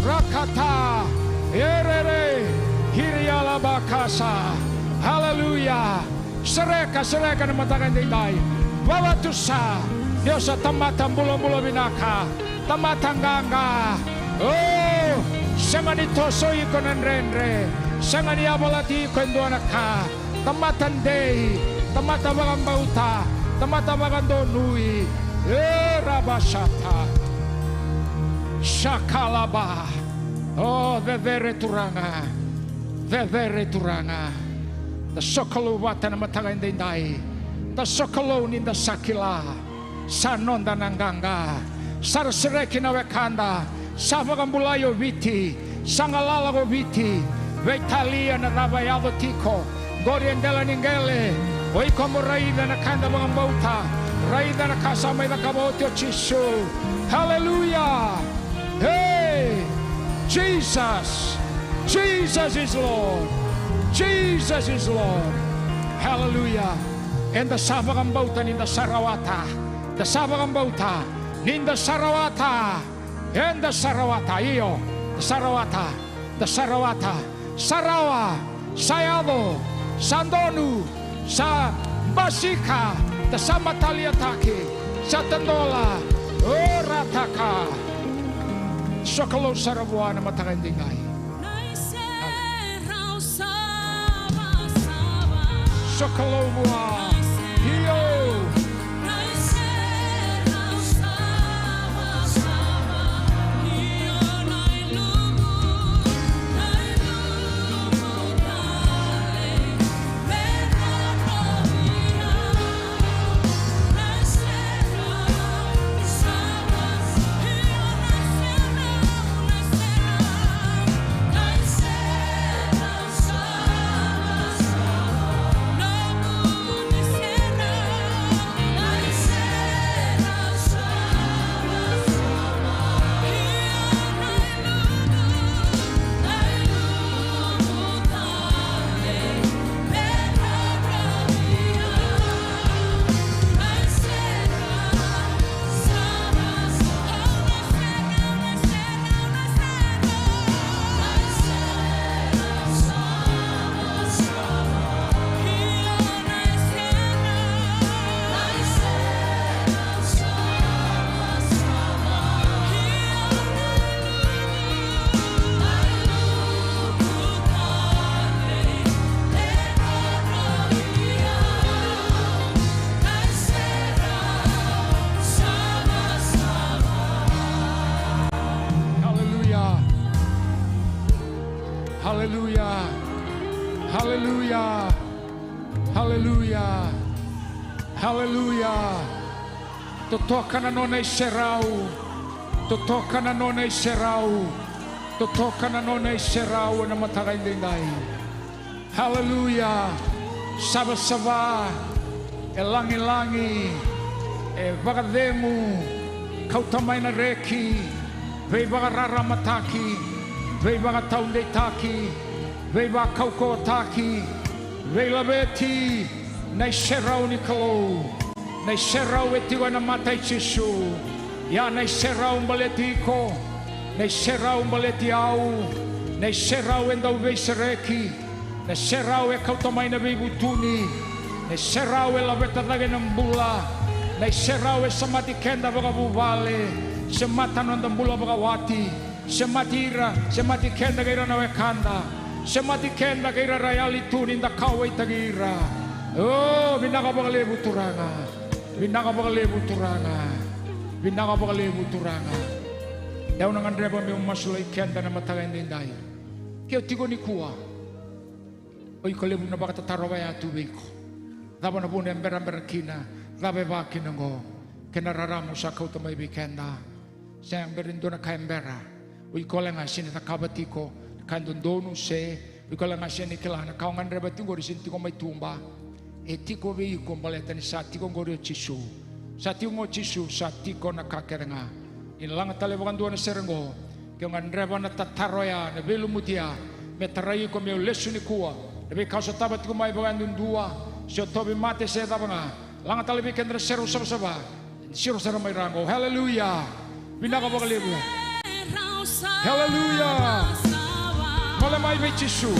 Rakata, Erere, Hirialabakasa. Hallelujah. Sereka na matakan dinday. Wawatusa. Dios sa tamatang bulo-bulo binaka. Tamatang ganga. Oh, semanito soy ko ng renre. Sangani abalati ko ka. Tamatan day. Tamatabagan bauta. Tamatabagan donui. Rabashata. Shakalaba. Oh, vevere turanga. Vevere turanga. The sokolo watan matagan dinday. The sokolo ninda sakila. Sanonda nanganga. Sarsereki na wekanda. Savagambulayo viti. Sangalalago viti. Vetalia na rabayado tiko. Goriendela ningele. Oikomo raida na kanda mangambauta. Raida na kasama na kabotio chisu. Hallelujah. Hey, Jesus. Jesus is Lord. Jesus is Lord. Hallelujah. And the Savagambauta in the Sarawata. The Savagambauta in the Sarawata. And the Sarawata. Iyo. The Sarawata. The Sarawata. Sarawa. Sayado. Sandonu. Sa Basika. The Samataliataki. Satandola. Orataka. Sokolo Sarabuana Matakandingay. Sokolomua, Hio. Hallelujah. Hallelujah. Hallelujah. Hallelujah. Totoka na nonay serau. Totoka na nonay serau. Totoka na nonay serau na matagay dinday. Hallelujah. Saba-saba. Elangi-langi. Vagademu. Kautamay na reki. Vei vagararamataki. Vei baga taunde taki, vei baga kauko taki, vei labeti, nei serau ni kalau, nei serau etiwa na matai chisu, ya nei serau mbaleti ko, nei serau mbaleti au, nei serau endau vei sereki, nei serau e kautamai na vei butuni, nei serau e labeta lagi nambula, nei serau e samati kenda baga buvale, semata nondambula baga wati. Sematira, semati kenda kaira na wekanda, semati kenda kaira rayali tunin da kawai tagira. Oh, binaka bagalebu turanga, binaka bagalebu turanga, binaka bagalebu turanga. Daw nang andreba mi umasulay kenda na matagay ninday. Kaya tigo ni kuwa. Oy kalebu na baka tatarawaya tubiko. Daba na bune embera kina, dabe baki nango. Kenararamo sa kautamay bikenda. Sa emberindo na kaembera. Ui kola nga sini takabati ko kandun donu se ui kola nga sini kelana kau ngan reba tingo di sini tingo mai tumba e tiko vei ko baleta ni sa tiko ngorio chisu sa tiko chisu sa tiko na kakerenga in lang tale bagan dua na serengo ke ngan reba na tataroya na belu mutia me tarai ko me lesu ni kuwa be kau sa tabat ko mai bagan dun dua Sio tobi mate se tabanga. Langa talibi kendra seru sama-sama. Siro sera mai rango. Haleluya. Binaka bakalibu. Haleluya. Mole mai bechisu.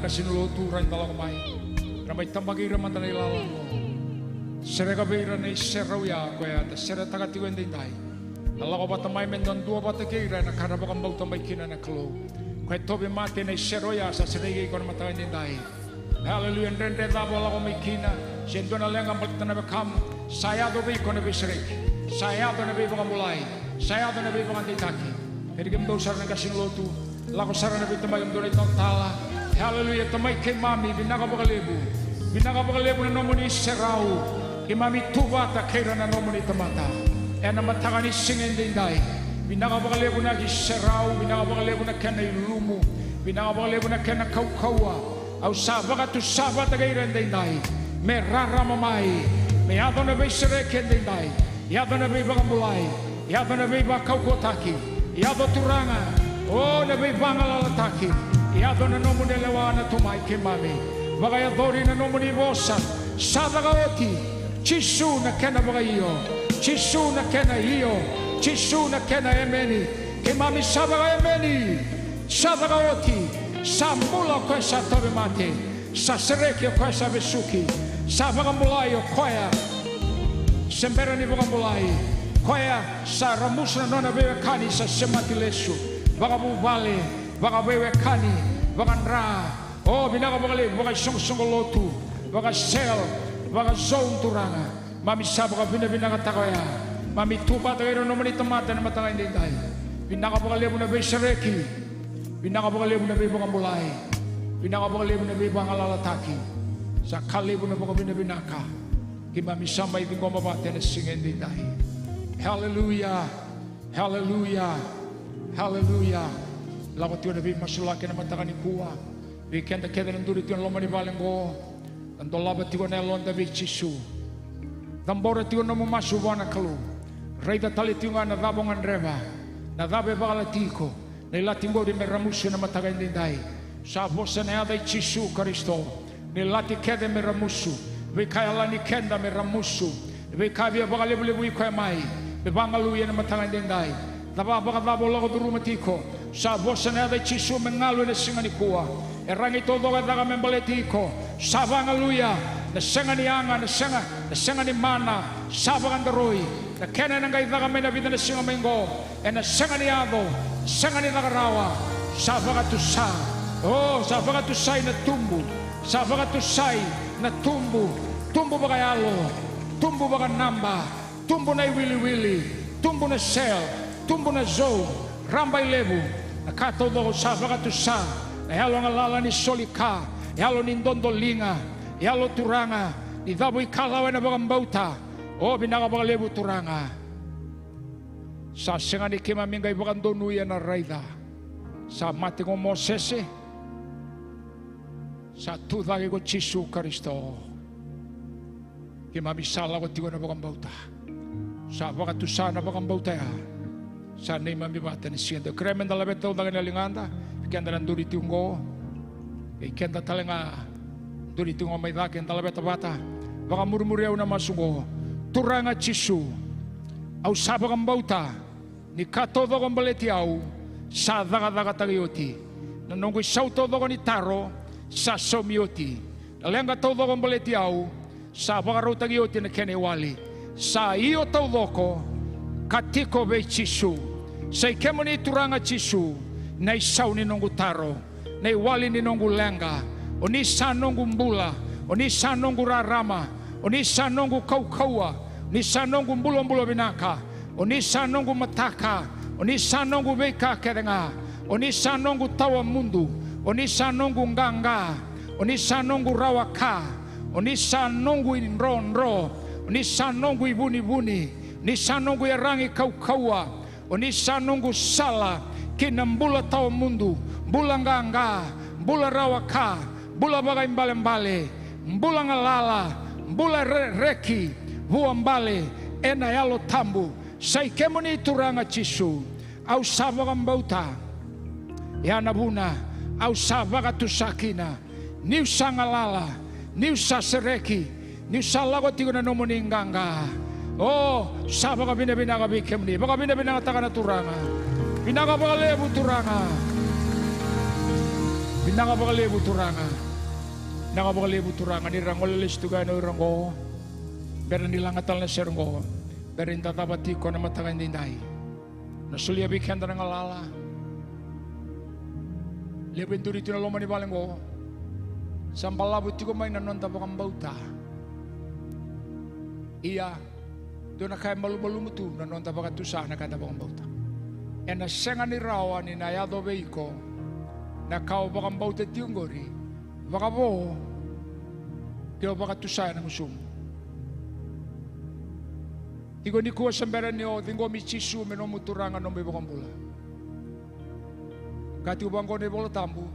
Sinuluturan dalam mai, ramai tambagi ramai tanai lalang, serega beira nei serau ya koya, serega tagati wendindai, Allah obat tamai mendon dua bata keira na karena bakam bau tamai kina na kelo, koya tobi mati nei serau ya sa serega ikon mata wendindai, haleluya rende tabo Allah komai kina, sendona lengan balik tanah bekam, saya dobi ikon nabi sereg, saya do nabi bakam mulai, saya do nabi bakam ditaki, jadi kem dosar na kasinulutu, laku saran nabi tamai kem dori tala. Haleluya, tamai ke mami binaka bakalebu na nomoni serau, ke mami tuba ta kera na nomoni tamata, ena matangani singen dindai, binaka bakalebu na serau, binaka bakalebu na kena ilumu, binaka bakalebu na kena kau-kaua, au sabaka tu sabata kera dindai, me rara mamai, me ado na bei sereke dindai, yado na bei bakamulai, yado na bei bakaukotaki, yado turanga, oh na bei bangalataki. Yado na nomo ni lewana tumai ke mami. Bagaya dori na nomo ni bosa. Sadagaoti. Chisu na kena bagayo. Chisu na kena iyo. Chisu na kena emeni. Ke mami sabaga emeni. Sadagaoti. Samula ko sa tobe mate. Sa sereke ko sa besuki. Sabaga mulayo koya. Sembera ni baga mulai. Koya sa ramusna nona bebe kani sa semati lesu. Baga bubale. Baka wewe kani, baka nra, oh binaka bakali, baka song lotu, baka sel, baka zone turanga, mami sabaka binaka takaya, mami tupa takaya nomani tamata na matangay nindai, binaka bakali mo na be sereki, binaka bakali mo na be baka mulai, binaka bakali mo na be baka lalataki, sa kali mo na baka binaka, kimami sambay bin gomabate na singen nindai, hallelujah, hallelujah, hallelujah. Lawa tiwa na bi masulake na matakani kuwa. Bi kenda keda na duri tiwa loma ni balengo. Tando laba tiwa na londa bi chisu. Tambora tiwa na mumasu wana kalu. Reida tali tiwa na dabongan reba. Na dabe bala tiko. Na ilatingo di meramusu na matakani dindai. Sa vosa na ada chisu karisto. Ni lati keda meramusu. Bi kaya lani kenda meramusu. Bi kaya baka lebu-lebu iko mai. Bibangaluya na matangan dinday. Tababakadabo lago durumatiko. Sa bosa na day chisu mengalu na singani kuwa. Erangi todo kadaga membaletiko. Sabangaluya. Na singani anga, na singani mana. Sabangandaroy. Na kena nang kaidaga menabida na singamengo. E na singani ado. Singani nagarawa. Sabagatusay. Oh, sabagatusay na tumbo. Sabagatusay na tumbo. Tumbo bagayalo. Tumbo baganamba. Tumbo na wili-wili. Tumbo na sel. Tumbo na zo. Rambay lebu. Nakataw do sabagatusay. Ehalo nga lala ni solika. Ehalo ni ndondolinga. Ehalo turanga. Ni daboy kalawan na bagambauta. Oh, binakabagalebu turanga. Sa singani kimamingay bagandonuya na raida. Sa mati ko Moses sa tudagi ko Jesu Kristo. Kimamisala ko tiwa na bagambauta. Sa bagatusa na bagambauta ya. Sa name mamibata ni siyendo. Kremen dalabet daw na linganda. Kenda nan duri tiunggo. Kenda talenga duri tiunggo may dakin dalabet bata. Baka murmuriaw na masungo. Turanga Jesu. Au sa bagambauta ni katodo kong baletiaw sa daga-daga tagayoti. Nanonggoy saw todo ko ni taro sa somioti. Nalenga todo kong baletiaw sa bagaraw tagayoti na kenewali. Sa iyo todo ko katiko be Jesu. Sa ikemo ni turanga Jesu na isaw ni nonggo taro. Na iwali ni nonggo lenga. O ni sa nonggo mbula. O ni sa nonggo rarama. O ni sa nonggo kaukawa. O ni sa nonggo mbulo-mbulo binaka. O ni sa nonggo mataka. O ni sa nonggo beka kerenga. O ni sa nonggo tawa mundu. O ni sa nonggo nganga. O ni sa nonggo rawaka. O ni sa nonggo inro-nro. O ni sa nonggo ibuni-buni. Ni sa nonggo yarangi kaukawa. O ni sa nonggo sala. Kinambula tawa mundu. Bula nganga. Bula rawaka. Bula bagay mbale-mbale. Bula ngalala. Bula reki. Buambale. Enayalo tambu. Sa ikemo ni turanga Jesu. Au sabagambauta. Yanabuna. Au sabagatusakina. Niu sangalala. Niu sasereki. Niu salagot tigo na nomoninganga. Oh, sabaga binabinaga bikemni. Baka binabinaga taka na turanga. Binakabagalebu turanga. Binakabagalebu turanga. Binakabagalebu turanga. Nirangolalis tugano irango. Pero nilangatal na serungo. Pero intatabati ko na matakan dinday. Nasuliabik handa ng alala. Liabin durito na lomani baling ko. Sambalabot ko may nanonta bakang bauta. Iya, doon na kaya malumulumutu nanonta bakang tusa na kaya bakang bauta. E nasenga ni rawa ni nayado veiko. Na kao bakang bauta tiyunggori. Baka po, kaya bakang tusa na musumo. Tigo ni kuwa sambera niyo, tingo mi Jesu menomuturanga nombe bakambula. Kati ubango ni bola tambu.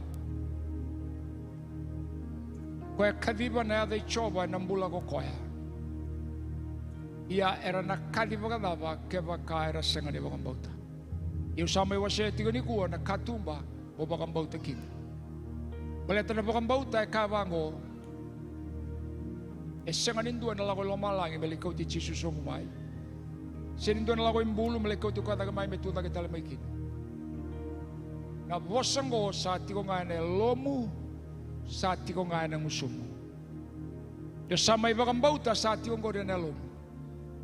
Koya kadiba na yada ichoba nambula ko koya. Ia era na kadiba kadaba keba ka era senga ni bakambauta. Iyo samay wasya tigo ni kuwa na katumba o bakambauta kini. Baleta na bakambauta e kabango. E senga nindua na lako lomalangi malikaw ti Jesu sumumay. Sinindo na lako yung bulo, malikaw ito ka tagamay, may tuta kita lamay kin. Nabosang ko sa ati ko nga na lomu, sa ati ko nga na musumo. Yung sa may bakambauta, sa ati ko nga na lomu.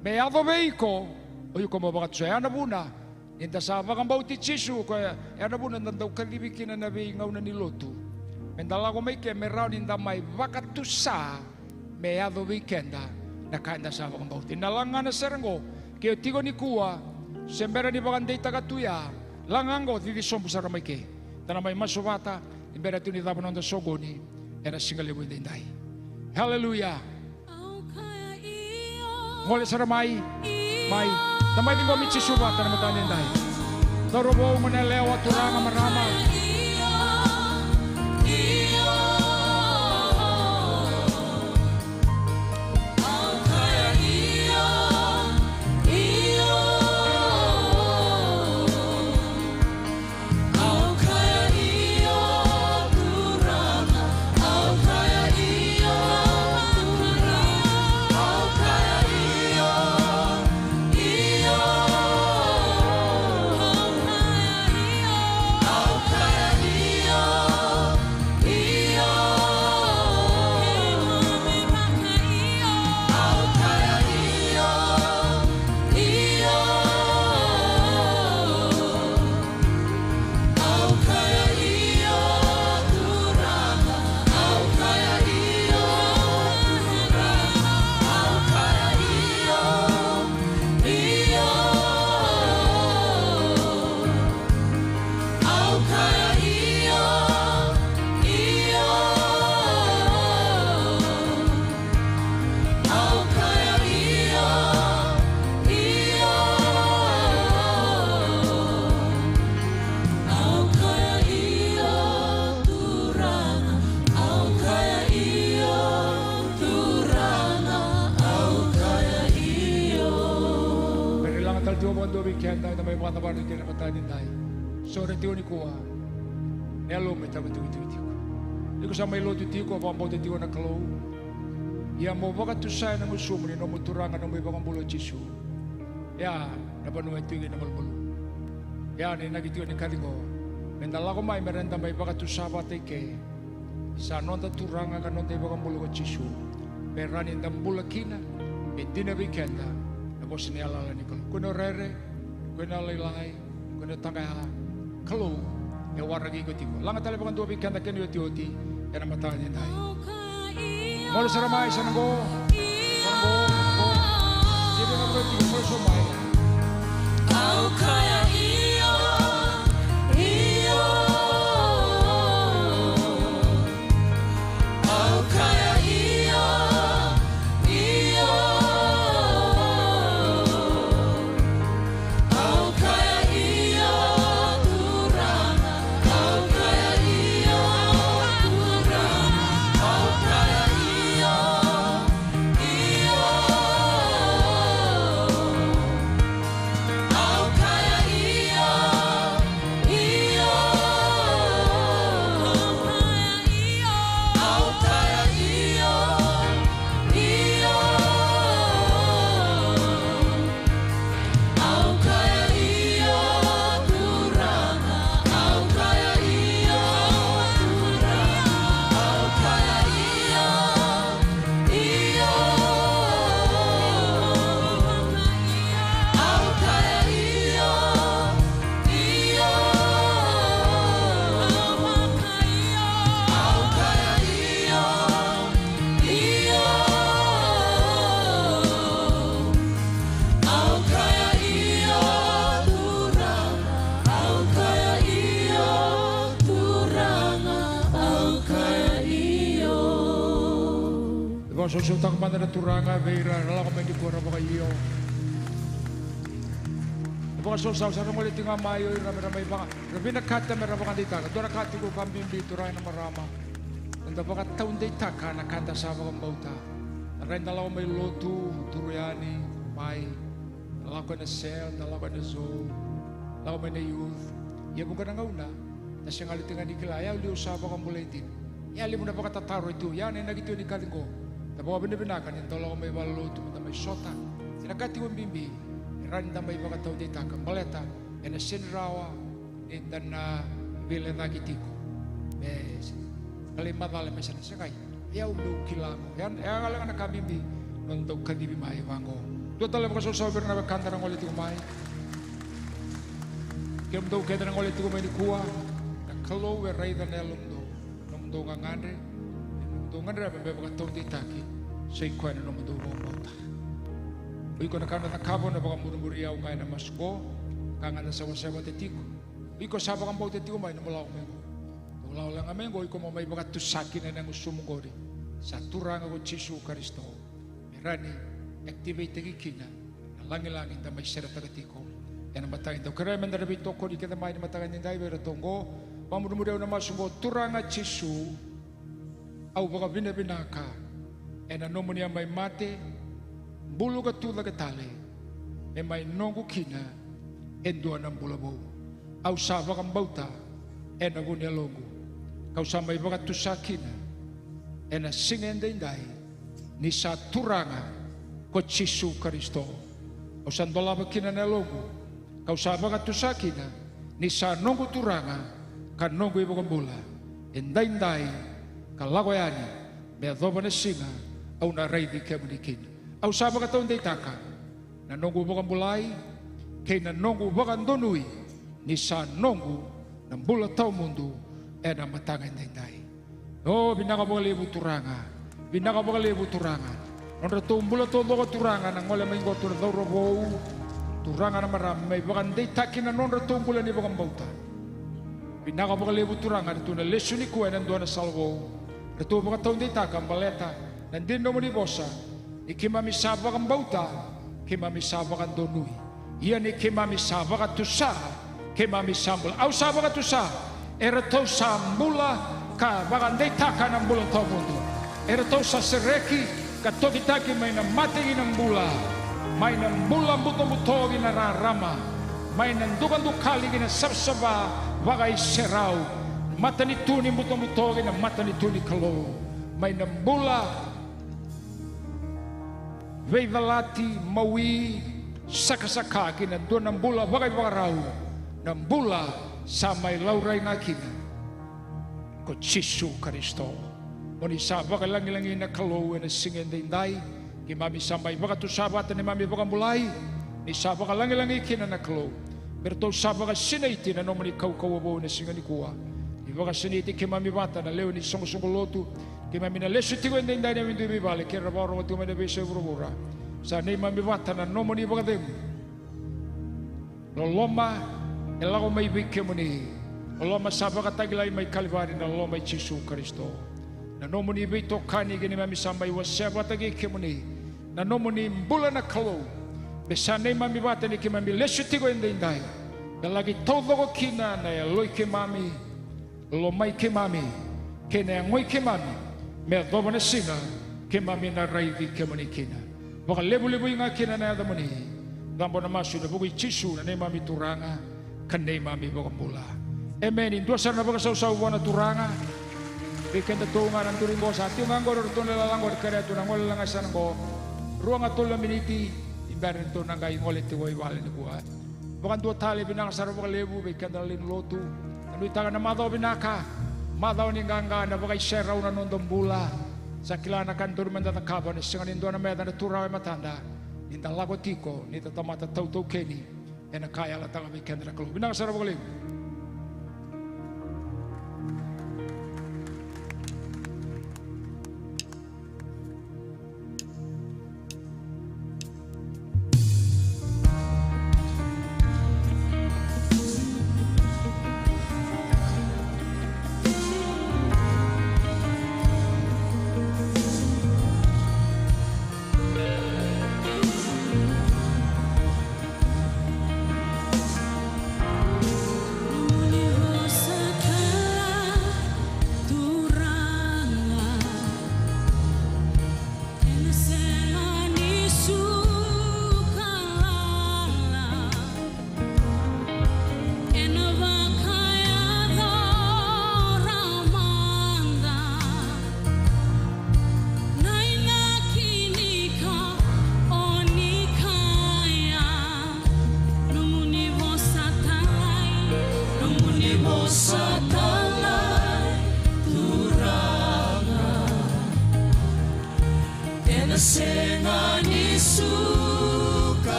May adobay ko, o yung kumabakat sa yana buna, ninta sa bakambauti Jesu, kaya yana buna, nandaw kalibikin na nabi ngaw na niloto. Mendala ko may ke, may raw ninda may bakatusa, may adobay kenda, nakain na sa bakambauti. Nalangan na sarang kaya tigo ni kuwa, sembera ni baganday tagatuya, langango, di sombo sa ramay ke. Tanamay masubata, imbera ito ni tapunan da sogoni, era singalibon dinday. Hallelujah! Ngole sa ramay, may, tamay din ko mitsi subata na matanin dinday. Tarubo mo na lewa, turanga marama. Iyo bando weekend na may mga tabarin kaya nakatanin tayo. Sorry tiyo ni kuwa. Elo may tama tiyo. Iko sa may loto tiyo ko, apang bote tiyo na kalaw. Ya mo baka tusay na musumuni no muturangan no may bakang bulo chisu. Ya napanuay tiyo na malbulo. Ya ni nagitiyo ni kalingo. Mendala ko may merenda may baka tusaba teke. Sa nonta turangan ka nonta bakang bulo chisu. Peranin dam bulakina. Medina weekend na bos ni alala ni kalau. Kuno rere, kuno lailai, kuno tangaya. Kalau ya waragi ko tiyo. Langat tali bakang dua weekend na kini oti. Yan ang matahan niya tayo. Mula sa ramay, sananggo. Sananggo. Sige na bro, tiyo mo sumay. Au kaya iyo, iyo. Au kaya iyo, iyo. Au kaya iyo, turana. Au kaya iyo, turana. Au kaya iyo, iyo. Au kaya iyo, iyo. Au kaya iyo, iyo. Au kaya iyo, turana. Au kaya iyo, turana. Au kaya iyo, iyo. Au kaya iyo, iyo. Au kaya iyo, iyo. Au kaya iyo, turana. Au kaya iyo, turana. Au kaya iyo. Ibang susutang man na turanga, vera, nalako may di kura baka iyo. Ibang susaw, sa nang ulit nga mayo, ramay baka, rabi nakata, meron baka dita, doon nakati ko kambimbi, turanga na marama. Nanda baka taon dita ka, nakata sa baka bauta. Naray nalako may lotu, turuyani, may, nalako na sel, nalako na zoo, nalako may na youth. Iya bukan na ngauna, tas yung alit nga ni kilaya, uli usaba kang mulay din. Iali mo na baka tataro ito, yan ay nagito ni kalingo. Tabawa binibinakan, yung tolo ko may baluluto, may sota. Sinagati ko bimbi, iranda may baka tao dita kang maleta, yan na sinrawa, dan na bila nagitiko. Bes, kalimadala may sanasakay. Ayaw mo kilamo. Yan, ayaw nga lang na kabimbi, nung daw kadibi maiwango. Doon talaga ka sosober na magkanta ng ulit kumay. Kaya daw kaya ng ulit kumay ni kuwa, nakalo weray na nelong do. Nung daw nga ngandre, nung daw ngandre, may baka tao ditaki, sa ikuan na nung daw mo bauta. Uy ko nakano na kabo na baka murumuriyaw nga na masko, kanga na sa wasawa tetiko. Uy ko sabak ang bauta tiko may namulaw mengo. Namulaw lang ang mengo, uy ko may baka tusakin na ng usumungori. Sa turang ako Jesu Kristo. Merani, activate kina, langin-langin na may sira tagatiko. Yan ang matangin daw. Kaya man narabi toko, di kita may matangin din tayo, pero tonggo, pamurumuriyaw na masumo, turang at Jesu, au baka binabinaka, e na nomo niya may mate, bulu ka tula ka tali, e may nongo kina, e doon ang bulabaw. Au saba kang bauta, e na gunya logo. Kau sa may baka tusakina, e na singen day, ni sa turanga, ko Jesu Kristo. Au sa ndolaba kina na logo, kau sa baka tusakina, ni sa nongo turanga, ka nongo ibo kang bula. Inday, kalagoyani, me adoba na singa, au na reidi kaya manikin. Au saba ka taon day taka, na nongo ibo kang bulay, kay na nongo ibo kang donui, ni sa nongo, ng bula tao mundo, e na matangan day. Oh, binakabalibu turanga, binakabalibu turanga. Nung ratong bula tao ko turanga, nang wala may ngoto na daw robo, turanga na marami, may bakan day takin na nung ratong bula ni bakang bauta. Binakabalibu turanga, ito na lesyon ni kuwa, nandoon na salvo. Ito baka taon day takang baleta, nandin mo ni bosa, ikimamisaba kang bauta, kimamisaba kang donui. Iyan ikimamisaba ka tusa, kimamisambula. Aw saba ka tusa, erato sa mula ka baganday taka ng bulang tao mundo. Erato sa sereki, katokitaki may namatingin ng bula. May nan mula buto-buto ginararama. May nan dukan-dukali ginasabsaba wakay seraw. Mata ni tuni buto-buto gina mata ni tuni kalo. May nan mula Veivalati mawi sakasaka kina doon ng bula wakay wakaraw ng bula sa may lauray nga kina ko Jisu Kristo o ni sa wakay langi-langi na kalo na singin dinday kimami samay wakato sabatan ni mami wakang bulay ni sa wakay langi-langi kina na kalo pero sa wakay sinayti na naman ikaw kawabo na singin ni kuwa ni wakay sinayti kimami bata na leo ni song-songoloto Kima mina lesu tigo ende indai na windu bibale kira baro tu mana bese burubura sa nei mami wata na no moni bagadem lo loma elago mai bike moni lo loma sabaka tagilai mai kalvari na lo mai Jisu Kristo na no moni bito kani gini mami sambai wasaba tagi ke moni na no moni mbula na kalo besa nei mami wata ni kima mi lesu tigo ende indai lagi todo ko kina na loi ke mami lo mai ke mami kena ngoi ke mami me doba na singa ke mami na raivi ke mani kina waka lebu-lebu inga kina na yada mani dambo na masu na bukoy Jisu na ne mami turanga kan ne mami baka mula amen indua sana baka sau-sau wana turanga bikin na tunga ng turing ko sa ating angor ito nalalangor kaya ito nang wala lang asan ko ruang atol na miniti imbarin ito nang gayong ulit ito iwalin ni buhat baka dua tali binakasara baka lebu bikin na linlotu ano itaga na madaw binaka Madaw ni ganga na bagay seraw na nondong bula sa kilana kan durman na nakaba ni singa nindo na meda na turaw matanda ninda lagotiko nita tamata tau keni ena kaya la tanga mi kendra klo binang sara bagay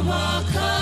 Walk